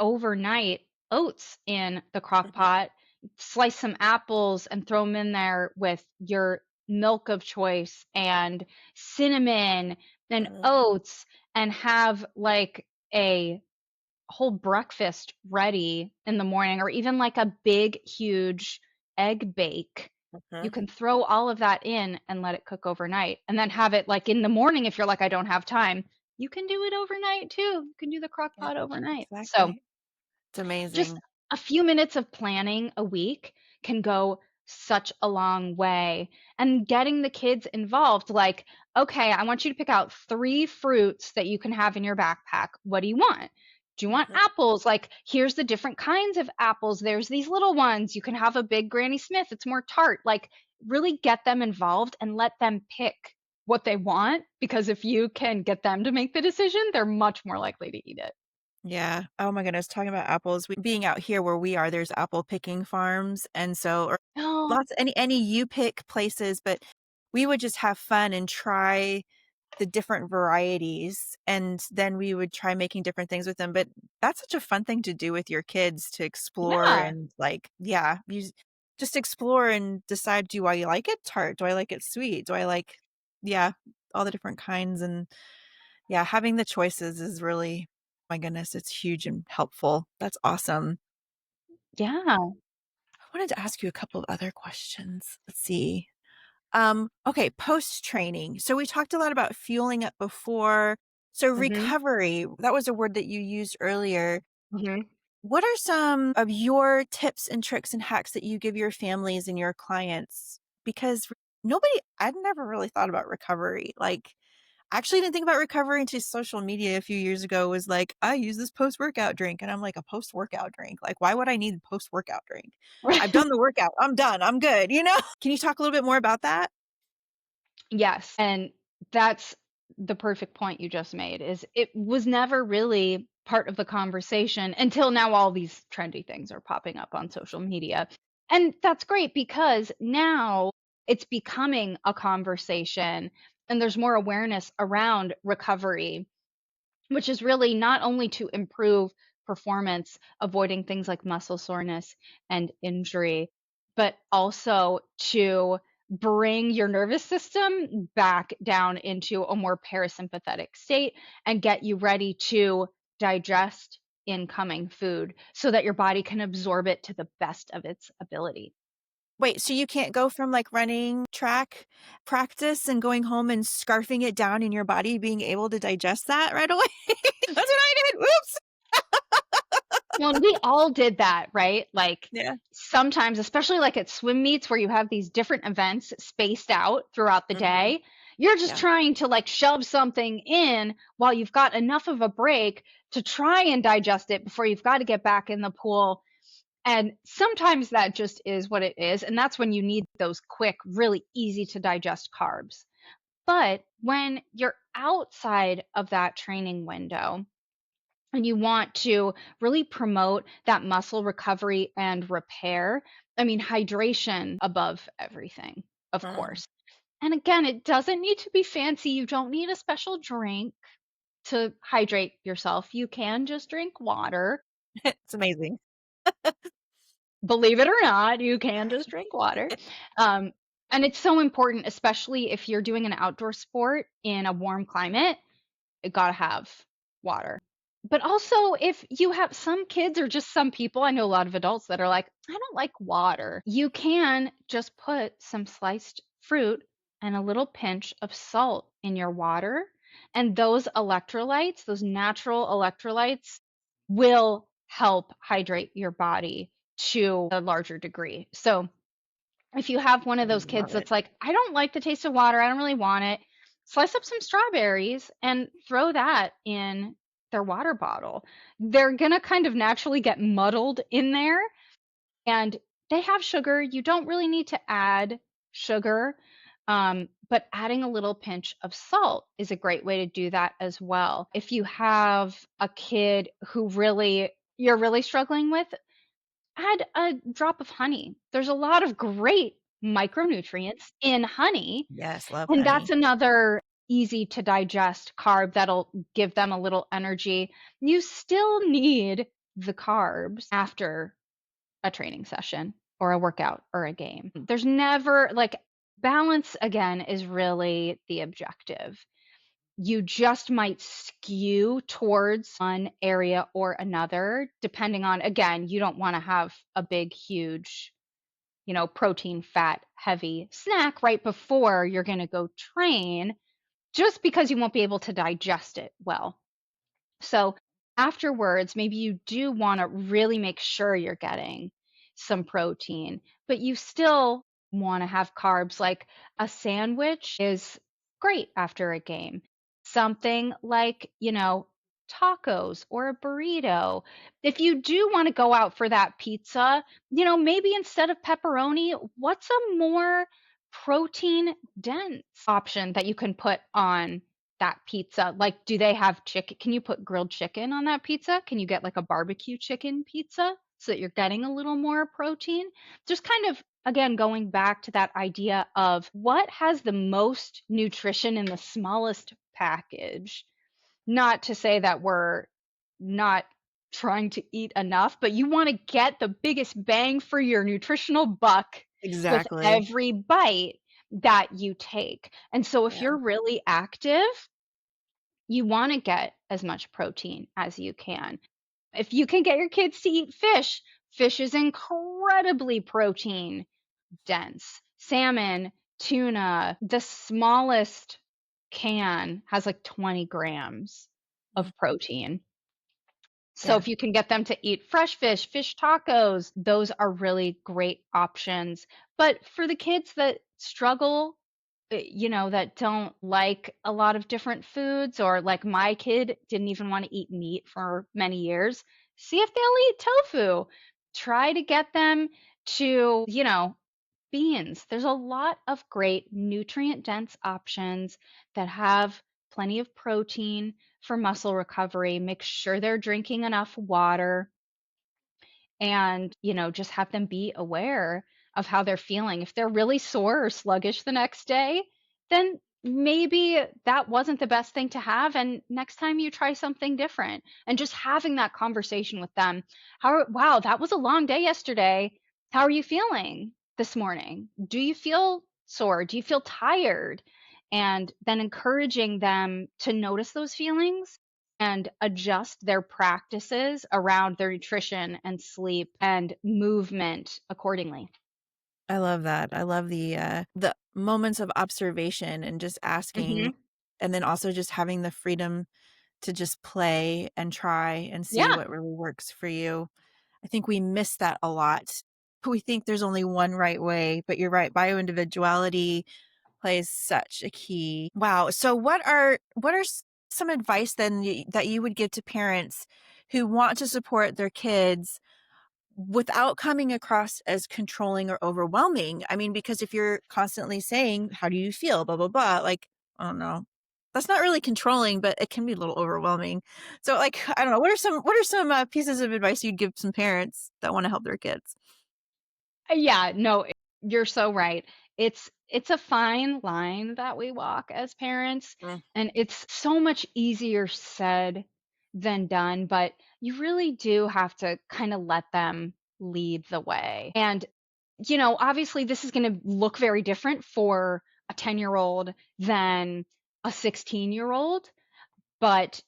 overnight oats in the crock mhm, pot, slice some apples and throw them in there with your milk of choice and cinnamon and mhm, oats, and have like a whole breakfast ready in the morning, or even like a big, huge egg bake. You mhm. can throw all of that in and let it cook overnight, and then have it like in the morning if you're like, I don't have time. You can do it overnight too. You can do the crock Yeah, pot overnight. So exactly. It's just amazing. a few minutes of planning a week can go such a long way. And getting the kids involved, like, okay, I want you to pick out 3 fruits that you can have in your backpack. What do you want? Do you want Mhm. apples? Like, here's the different kinds of apples. There's these little ones. You can have a big Granny Smith. It's more tart. Like, really get them involved and let them pick what they want, because if you can get them to make the decision, they're much more likely to eat it. Yeah. Oh my goodness, talking about apples, being out here where we are, there's apple picking farms, and so or Oh, lots any you pick places, but we would just have fun and try the different varieties, and then we would try making different things with them, but that's such a fun thing to do with your kids to explore yeah. and, like yeah, just explore and decide, "Do I like it tart? Do I like it sweet? Do I like" yeah, all the different kinds, and yeah, having the choices is really my goodness, it's huge and helpful. That's awesome. Yeah. I wanted to ask you a couple of other questions. Let's see. Okay, post training. So we talked a lot about fueling up before. So Mhm. recovery, that was a word that you used earlier. Mhm. What are some of your tips and tricks and hacks that you give your families and your clients? Because I'd never really thought about recovery. Like, I actually didn't think about recovery until social media a few years ago was like, I use this post workout drink. And I'm like, a post workout drink? Like, why would I need a post workout drink? I've done the workout. I'm done. I'm good. Can you talk a little bit more about that? Yes, and that's the perfect point you just made, is it was never really part of the conversation until now all these trendy things are popping up on social media. And that's great because now it's becoming a conversation and there's more awareness around recovery, which is really not only to improve performance, avoiding things like muscle soreness and injury, but also to bring your nervous system back down into a more parasympathetic state and get you ready to digest incoming food so that your body can absorb it to the best of its ability. Wait, so you can't go from like running track practice and going home and scarfing it down in your body, being able to digest that right away? That's what I did. Whoops. Well, and we all did that, right? Like, Yeah. sometimes, especially, like, at swim meets where you have these different events spaced out throughout the Hmm. day, you're just Yeah. trying to, like, shove something in while you've got enough of a break to try and digest it before you've gotta get back in the pool, and sometimes that just is what it is, and that's when you need those quick, really easy to digest carbs. But when you're outside of that training window, and you want to really promote that muscle recovery and repair, I mean, hydration above everything, of Mm. course. And again, it doesn't need to be fancy. You don't need a special drink to hydrate yourself. You can just drink water. It's amazing. Believe it or not, you can just drink water. Um, and it's so important, especially if you're doing an outdoor sport in a warm climate. Gotta have water. But also, if you have some kids or just some people, I know a lot of adults that are like, I don't like water. You can just put some sliced fruit and a little pinch of salt in your water. And those electrolytes, those natural electrolytes, will help hydrate your body to a larger degree. So, if you have one of those kids Love it. that's like, "I don't like the taste of water, I don't really want it," slice up some strawberries and throw that in their water bottle. They're gonna kind of naturally get muddled in there, and they have sugar. You don't really need to add sugar, but adding a little pinch of salt is a great way to do that as well. If you have a kid who really you're really struggling with, add a drop of honey. There's a lot of great micronutrients in honey, Yes, love and that's honey. another easy to digest carb that'll give them a little energy. You still need the carbs after a training session or a workout or a game. There's never like balance again is really the objective. You just might skew towards one area or another, depending on, again, you don't want to have a big, huge, protein, fat, heavy snack right before you're going to go train, just because you won't be able to digest it well. So afterwards, maybe you do want to really make sure you're getting some protein, but you still want to have carbs. Like a sandwich is great after a game. Something like, tacos or a burrito. If you do want to go out for that pizza, maybe instead of pepperoni, what's a more protein dense option that you can put on that pizza. Like, do they have chicken? Can you put grilled chicken on that pizza? Can you get like a barbecue chicken pizza so that you're getting a little more protein? Just kind of, again, going back to that idea of what has the most nutrition in the smallest package. Not to say that we're not trying to eat enough, but you want to get the biggest bang for your nutritional buck with Exactly. every bite that you take. And so if Yeah. you're really active, you want to get as much protein as you can. If you can get your kids to eat fish, fish is incredibly protein dense. Salmon, tuna, the smallest can has like 20 grams Mm. of protein. So Yeah. if you can get them to eat fresh fish, fish tacos, those are really great options. But for the kids that struggle, that don't like a lot of different foods, or like my kid didn't even want to eat meat for many years, see if they'll eat tofu. Try to get them to, beans. There's a lot of great nutrient dense options that have plenty of protein for muscle recovery. Make sure they're drinking enough water, and just have them be aware of how they're feeling. If they're really sore or sluggish the next day, then maybe that wasn't the best thing to have, and next time you try something different. And just having that conversation with them. Wow, that was a long day yesterday. How are you feeling this morning? Do you feel sore? Do you feel tired? And then encouraging them to notice those feelings and adjust their practices around their nutrition and sleep and movement accordingly. I love that. I love the moments of observation and just asking, Mhm. and then also just having the freedom to just play and try and see Yeah. what really works for you. I think we miss that a lot. We think there's only one right way, but you're right, bioindividuality plays such a key. Wow. So what are some advice then that you would give to parents who want to support their kids without coming across as controlling or overwhelming? I mean, because if you're constantly saying, "How do you feel?" blah blah blah, like, I don't know. That's not really controlling, but it can be a little overwhelming. So like, I don't know, what are some pieces of advice you'd give some parents that want to help their kids? Yeah, no, you're so right. It's a fine line that we walk as parents, Mm. and it's so much easier said than done, but you really do have to kind of let them lead the way. And obviously this is going to look very different for a 10-year-old than a 16-year-old, but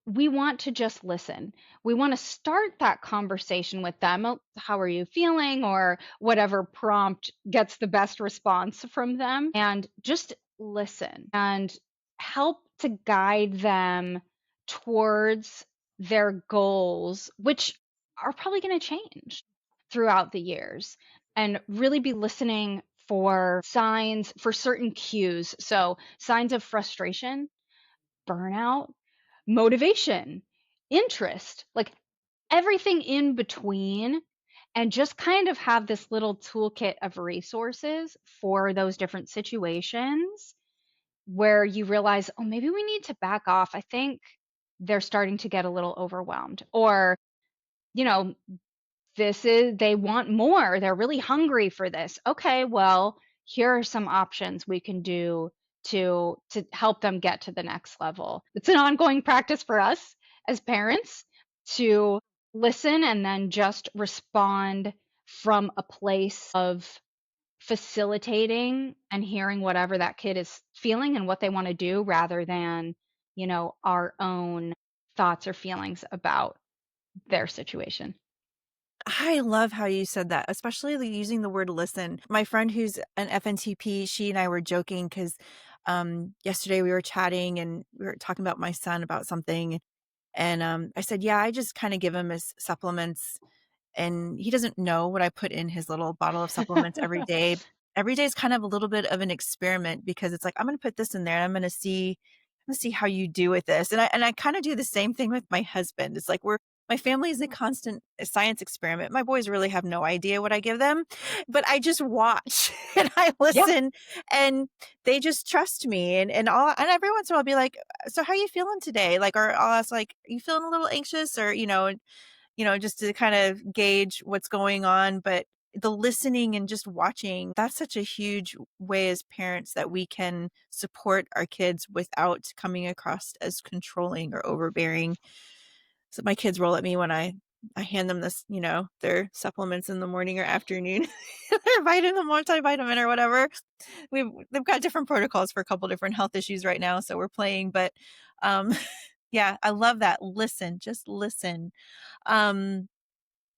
we want to just listen. We want to start that conversation with them. "Oh, how are you feeling?" Or whatever prompt gets the best response from them. And just listen and help to guide them towards their goals, which are probably going to change throughout the years. And really be listening for signs, for certain cues. So, signs of frustration, burnout, motivation, interest, like everything in between, and just kind of have this little toolkit of resources for those different situations where you realize, oh, maybe we need to back off. I think they're starting to get a little overwhelmed. Or, you know, they want more. They're really hungry for this. Okay, well, here are some options we can do to help them get to the next level. It's an ongoing practice for us as parents to listen and then just respond from a place of facilitating and hearing whatever that kid is feeling and what they want to do, rather than, our own thoughts or feelings about their situation. I love how you said that, especially using the word listen. My friend who's an FNTP, she and I were joking because yesterday we were chatting and we were talking about my son about something. And I said, yeah, I just kind of give him his supplements, and he doesn't know what I put in his little bottle of supplements every day. Every day is kind of a little bit of an experiment because it's like, I'm going to put this in there and I'm going to see how you do with this. And I kind of do the same thing with my husband. It's like my family is a constant science experiment. My boys really have no idea what I give them, but I just watch and I Yeah. listen, and they just trust me, and every once in a while I'll be like, "So how you feeling today?" Like, or I'll ask like, "Are you feeling a little anxious?" Or, just to kind of gauge what's going on. But the listening and just watching, that's such a huge way as parents that we can support our kids without coming across as controlling or overbearing. So my kids roll at me when I hand them this, their supplements in the morning or afternoon, their vitamin, multivitamin or whatever. They've got different protocols for a couple different health issues right now, so we're playing. But um, yeah, I love that. Listen, just listen. Um,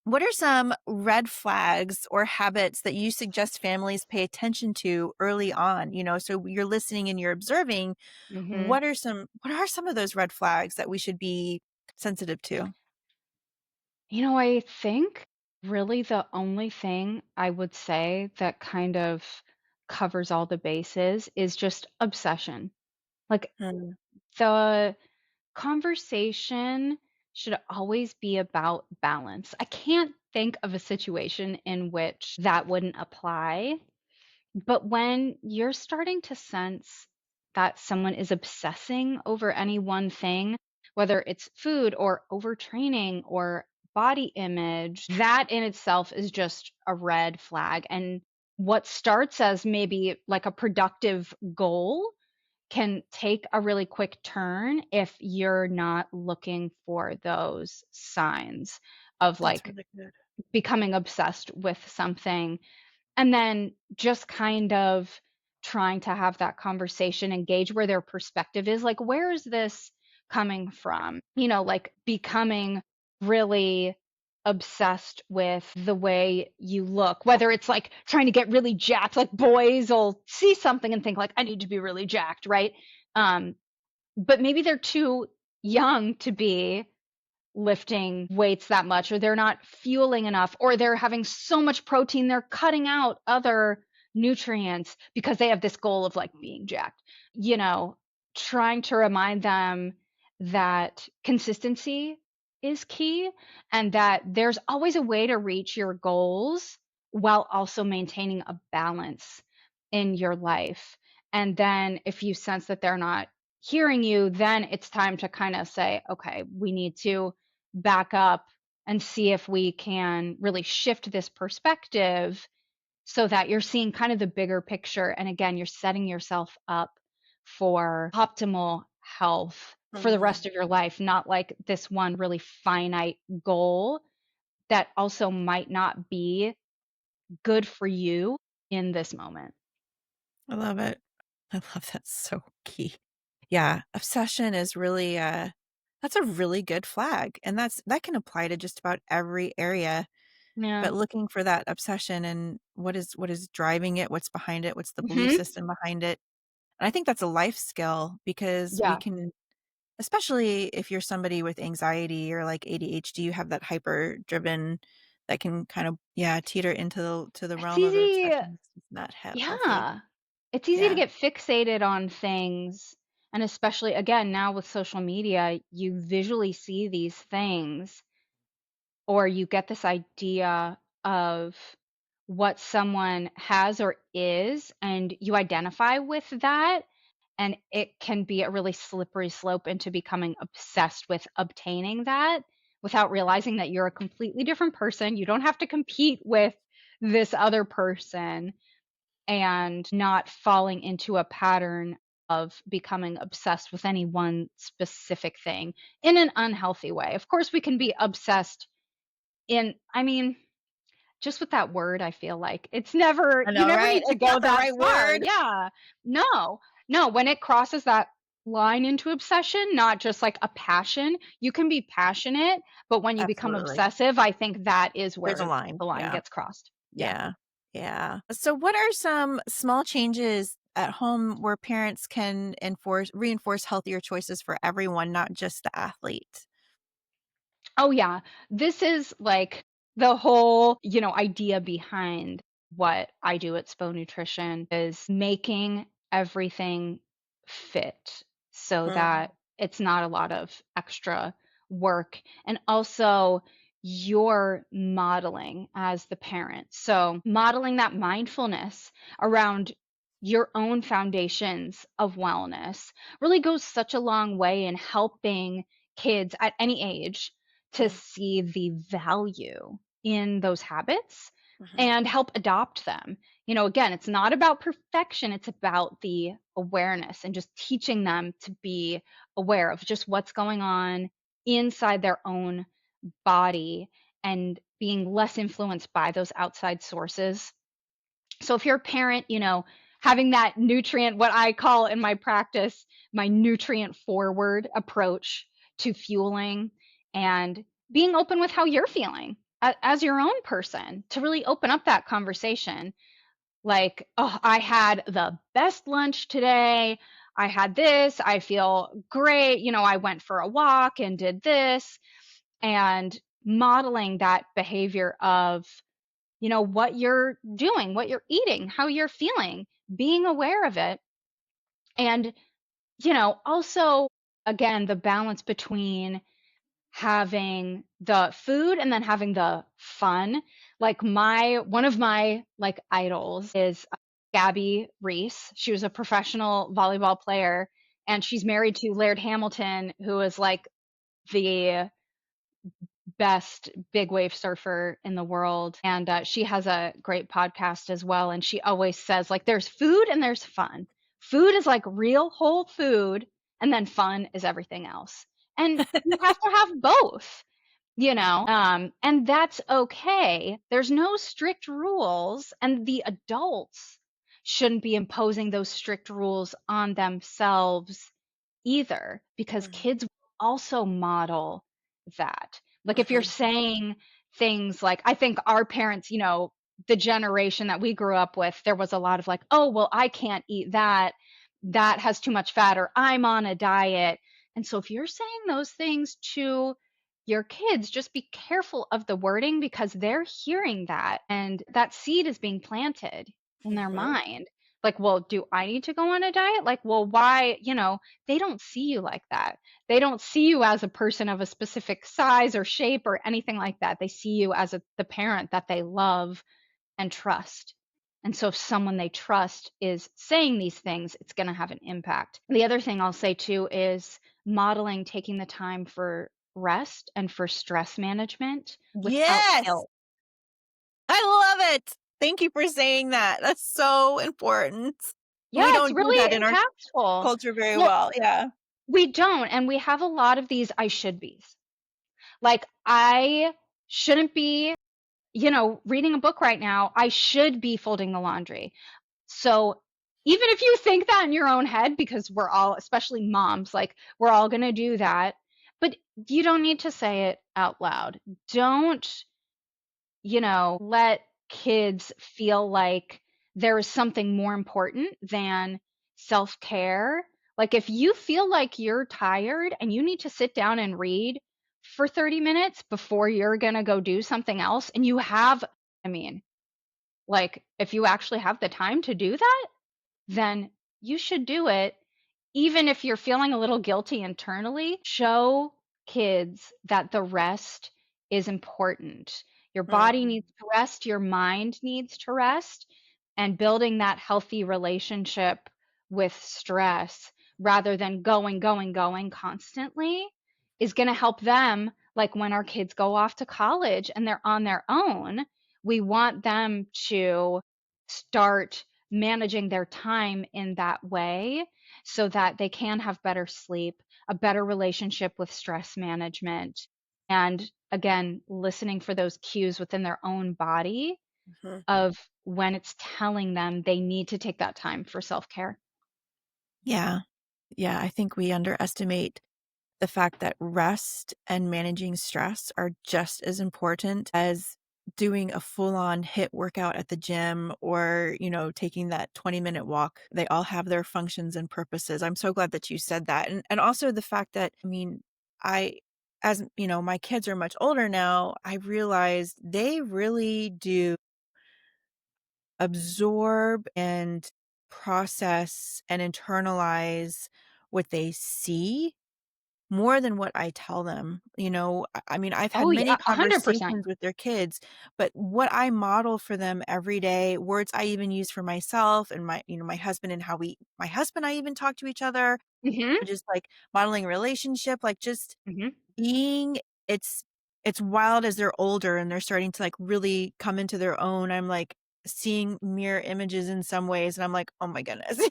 what are some red flags or habits that you suggest families pay attention to early on? So you're listening and you're observing. Mhm. What are some of those red flags that we should be sensitive to? I think really the only thing I would say that kind of covers all the bases is just obsession. Like, Mm, the conversation should always be about balance. I can't think of a situation in which that wouldn't apply. But when you're starting to sense that someone is obsessing over any one thing, whether it's food or overtraining or body image, that in itself is just a red flag. And what starts as maybe like a productive goal can take a really quick turn if you're not looking for those signs of that's like really good. becoming obsessed with something, and then just kind of trying to have that conversation, engage where their perspective is. Like, where is this coming from? Like becoming really obsessed with the way you look, whether it's like trying to get really jacked, like boys will see something and think like, I need to be really jacked, right? Um, but maybe they're too young to be lifting weights that much, or they're not fueling enough, or they're having so much protein they're cutting out other nutrients because they have this goal of like being jacked. you know Trying to remind them that consistency is key, and that there's always a way to reach your goals while also maintaining a balance in your life. And then if you sense that they're not hearing you, then it's time to kind of say, okay, we need to back up and see if we can really shift this perspective so that you're seeing kind of the bigger picture. And again, you're setting yourself up for optimal health for the Mm, rest of your life, not like this one really finite goal that also might not be good for you in this moment. I love it. I love that, so key. Yeah, obsession is really, that's a really good flag, and that can apply to just about every area. Yeah. But looking for that obsession and what is driving it, what's behind it, what's the belief Hmm. system behind it. And I think that's a life skill because we Yeah. can, especially if you're somebody with anxiety or like ADHD, you have that hyper driven that can kind of, yeah, teeter into the It's realm of easy. obsession. It's not healthy. Yeah. It's easy to Yeah. get fixated on things. And especially, again, now with social media, you visually see these things, or you get this idea of what someone has or is, and you identify with that. And it can be a really slippery slope into becoming obsessed with obtaining that without realizing that you're a completely different person. You don't have to compete with this other person, and not falling into a pattern of becoming obsessed with any one specific thing in an unhealthy way. Of course, we can be obsessed I mean, just with that word, I feel like it's never, I you know, never right? need to It's go not the that right far. word. Yeah. No, no, when it crosses that line into obsession, not just like a passion, you can be passionate, but when you become Absolutely. obsessive, I think that is There's a where line. the line Yeah. gets crossed. Yeah. Yeah. Yeah. So what are some small changes at home where parents can reinforce healthier choices for everyone, not just the athlete? Oh, yeah. This is like the whole, idea behind what I do at SPO Nutrition is making everything fit so Mm, that it's not a lot of extra work, and also your modeling as the parent. So, modeling that mindfulness around your own foundations of wellness really goes such a long way in helping kids at any age to Mhm, see the value in those habits mhm, and help adopt them. Again, it's not about perfection, it's about the awareness and just teaching them to be aware of just what's going on inside their own body and being less influenced by those outside sources. So if you're a parent, having that nutrient, what I call in my practice, my nutrient forward approach to fueling and being open with how you're feeling as your own person to really open up that conversation. Like, oh, I had the best lunch today. I had this. I feel great. I went for a walk and did this. And modeling that behavior of what you're doing, what you're eating, how you're feeling, being aware of it. And, also, again, the balance between having the food and then having the fun. Like one of my like idols is Gabby Reese. She was a professional volleyball player and she's married to Laird Hamilton, who is like the best big wave surfer in the world. And she has a great podcast as well. And she always says, like, there's food and there's fun. Food is like real whole food, and then fun is everything else. And you have to have both, and that's okay. There's no strict rules, and the adults shouldn't be imposing those strict rules on themselves either, because mhm, kids will also model that. Like if you're mhm, saying things like, I think our parents, the generation that we grew up with, there was a lot of like, oh, well, I can't eat that. That has too much fat, or I'm on a diet. And so if you're saying those things to your kids, just be careful of the wording because they're hearing that and that seed is being planted in their mhm, mind. Like, well, do I need to go on a diet? Like, well, why? They don't see you like that. They don't see you as a person of a specific size or shape or anything like that. They see you as the parent that they love and trust. And so if someone they trust is saying these things, it's going to have an impact. The other thing I'll say too is modeling taking the time for rest and for stress management without Yes, guilt. I love it. Thank you for saying that. That's so important. Yeah, We it's don't do really that in our impactful. culture very Well, well. Yeah. we don't, and we have a lot of these I should be's. Like, I shouldn't be, reading a book right now. I should be folding the laundry. So even if you think that in your own head, because we're all, especially moms, like we're all going to do that, but you don't need to say it out loud. Don't, let kids feel like there is something more important than self care. Like if you feel like you're tired and you need to sit down and read for 30 minutes before you're going to go do something else, and I mean, like if you actually have the time to do that, then you should do it. Even if you're feeling a little guilty internally, show kids that the rest is important. Your body Mhm, needs to rest, your mind needs to rest, and building that healthy relationship with stress rather than going constantly is going to help them. Like when our kids go off to college and they're on their own, we want them to start managing their time in that way so that they can have better sleep, a better relationship with stress management, and again, listening for those cues within their own body mhm. of when it's telling them they need to take that time for self care. Yeah. Yeah, I think we underestimate the fact that rest and managing stress are just as important as doing a full-on hit workout at the gym or, taking that 20-minute walk. They all have their functions and purposes. I'm so glad that you said that. And also the fact that, I mean, I as my kids are much older now, I realized they really do absorb and process and internalize what they see more than what I tell them. I mean, I've had Oh, many yeah, 100%. conversations with their kids, but what I model for them every day, words I even use for myself and my husband, and how my husband and I even talk to each other, Mhm, just like modeling relationship, like just mhm. being it's it's wild as they're older and they're starting to, like, really come into their own. I'm, like, seeing mirror images in some ways, and I'm like, "Oh my goodness."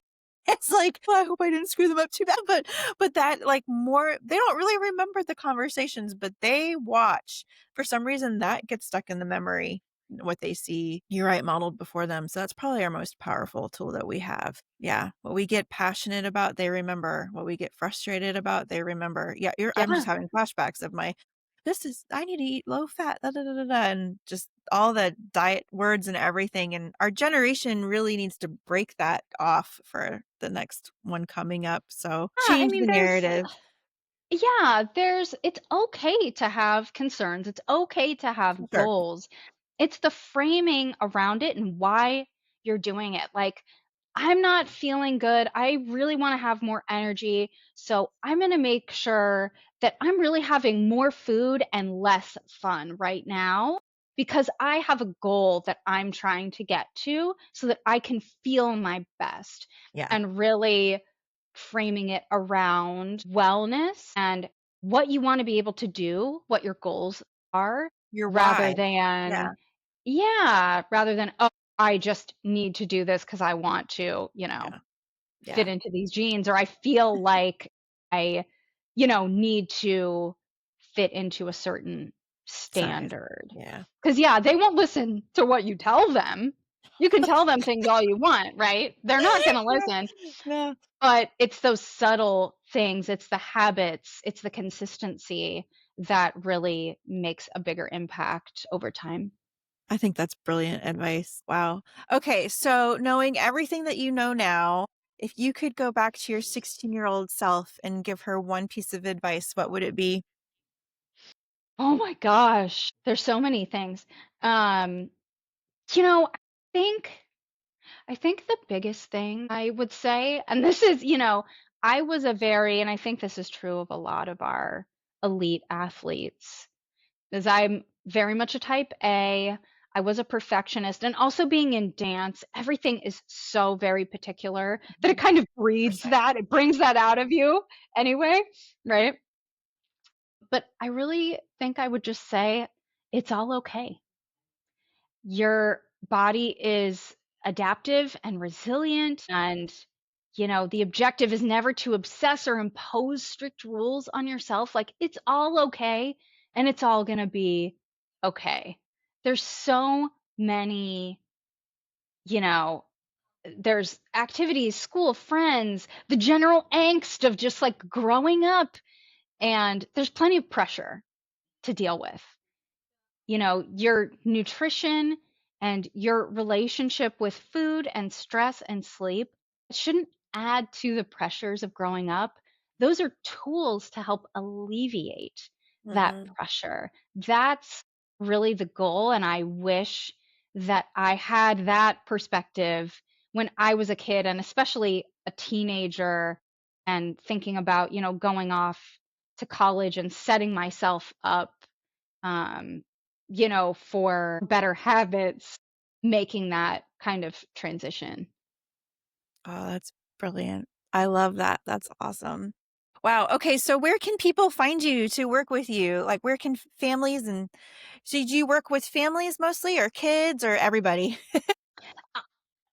It's like, "Well, I hope I didn't screw them up too bad," but that, like, more they don't really remember the conversations, but they watch. For some reason, that gets stuck in the memory, what they see, you're right, modeled before them, so that's probably our most powerful tool that we have. Yeah, what we get passionate about, they remember. What we get frustrated about, they remember. Yeah, I'm just Yeah. having flashbacks of I need to eat low fat, da, da, da, da, da, and just all the diet words and everything, and our generation really needs to break that off for the next one coming up, so Yeah, I change mean, the narrative. it's okay to have concerns. It's okay to have Sure. goals. It's the framing around it and why you're doing it. Like, I'm not feeling good. I really want to have more energy. So I'm going to make sure that I'm really having more food and less fun right now because I have a goal that I'm trying to get to so that I can feel my best, Yeah, and really framing it around wellness and what you want to be able to do, what your goals are, you're rather why. Yeah, than, yeah, rather than, "Oh, I just need to do this because I want to, yeah, fit yeah. into these jeans," or, "I feel like I, need to fit into a certain Size. standard." Yeah. Because yeah, they won't listen to what you tell them. You can tell them things all you want, right? They're not gonna listen. No. But it's those subtle things, it's the habits, it's the consistency that really makes a bigger impact over time. I think that's brilliant advice. Wow. Okay, so knowing everything that you know now, if you could go back to your 16-year-old self and give her one piece of advice, what would it be? Oh my gosh, there's so many things. Um, you know, think I think the biggest thing I would say, and this is, I was a very, and I think this is true of a lot of our elite athletes, is I'm very much a type A. I was a perfectionist, and also being in dance, everything is so very particular that it kind of breeds Percent. that, it brings that out of you anyway, right? But I really think I would just say it's all okay. Your body is adaptive and resilient, and the objective is never to obsess or impose strict rules on yourself. Like, it's all okay, and it's all going to be okay. There's so many, you know there's activities, school, friends, the general angst of just like growing up, and there's plenty of pressure to deal with. Your nutrition and your relationship with food and stress and sleep shouldn't add to the pressures of growing up. Those are tools to help alleviate that Mhm. pressure. That's really the goal. And I wish that I had that perspective when I was a kid, and especially a teenager, and thinking about, going off to college and setting myself up, um, for better habits, making that kind of transition. Oh, that's brilliant. I love that. That's awesome. Wow. Okay, so where can people find you to work with you? Like, where can families and so do you work with families mostly or kids or everybody?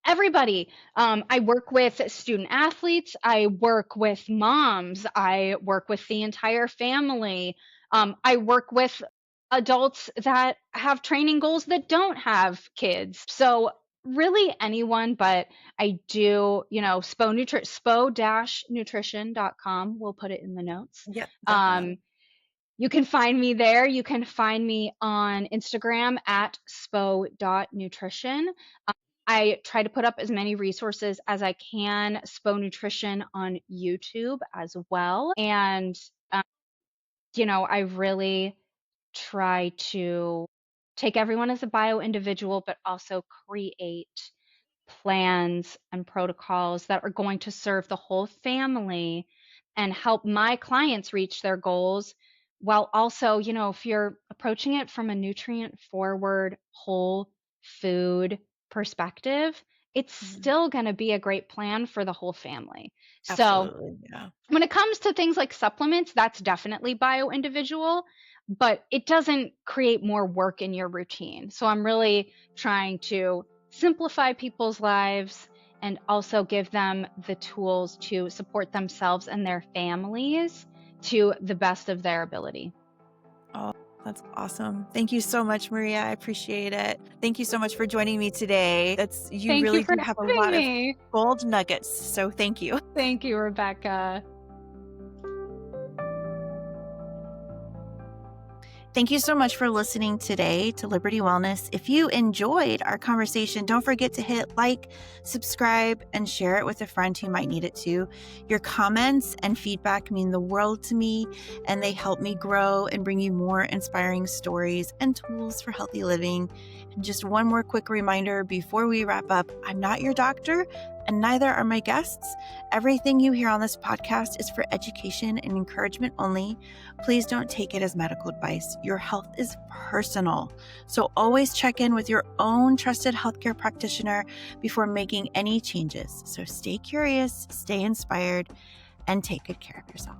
Everybody. I work with student athletes. I work with moms. I work with the entire family. I work with adults that have training goals that don't have kids. So really anyone, but I do, spo-nutrition.com. We'll put it in the notes. Yep, definitely. Um, you can find me there. You can find me on Instagram at spo.nutrition. I try to put up as many resources as I can, SPO Nutrition on YouTube as well. And, um, I really try to take everyone as a bio individual, but also create plans and protocols that are going to serve the whole family and help my clients reach their goals, while also, if you're approaching it from a nutrient forward, whole food perspective, it's Mhm. still going to be a great plan for the whole family. So, Absolutely. Yeah. when it comes to things like supplements, that's definitely bio individual, but it doesn't create more work in your routine. So I'm really trying to simplify people's lives and also give them the tools to support themselves and their families to the best of their ability. Oh, that's awesome. Thank you so much, Maria. I appreciate it. Thank you so much for joining me today. You Thank you really for do have a having lot of me. gold nuggets. So thank you. Thank you, Rebecca. Thank you so much for listening today to Liberty Wellness. If you enjoyed our conversation, don't forget to hit like, subscribe, and share it with a friend who might need it too. Your comments and feedback mean the world to me, and they help me grow and bring you more inspiring stories and tools for healthy living. And just one more quick reminder before we wrap up, I'm not your doctor, and neither are my guests. Everything you hear on this podcast is for education and encouragement only. Please don't take it as medical advice. Your health is personal. So always check in with your own trusted healthcare practitioner before making any changes. So stay curious, stay inspired, and take good care of yourself.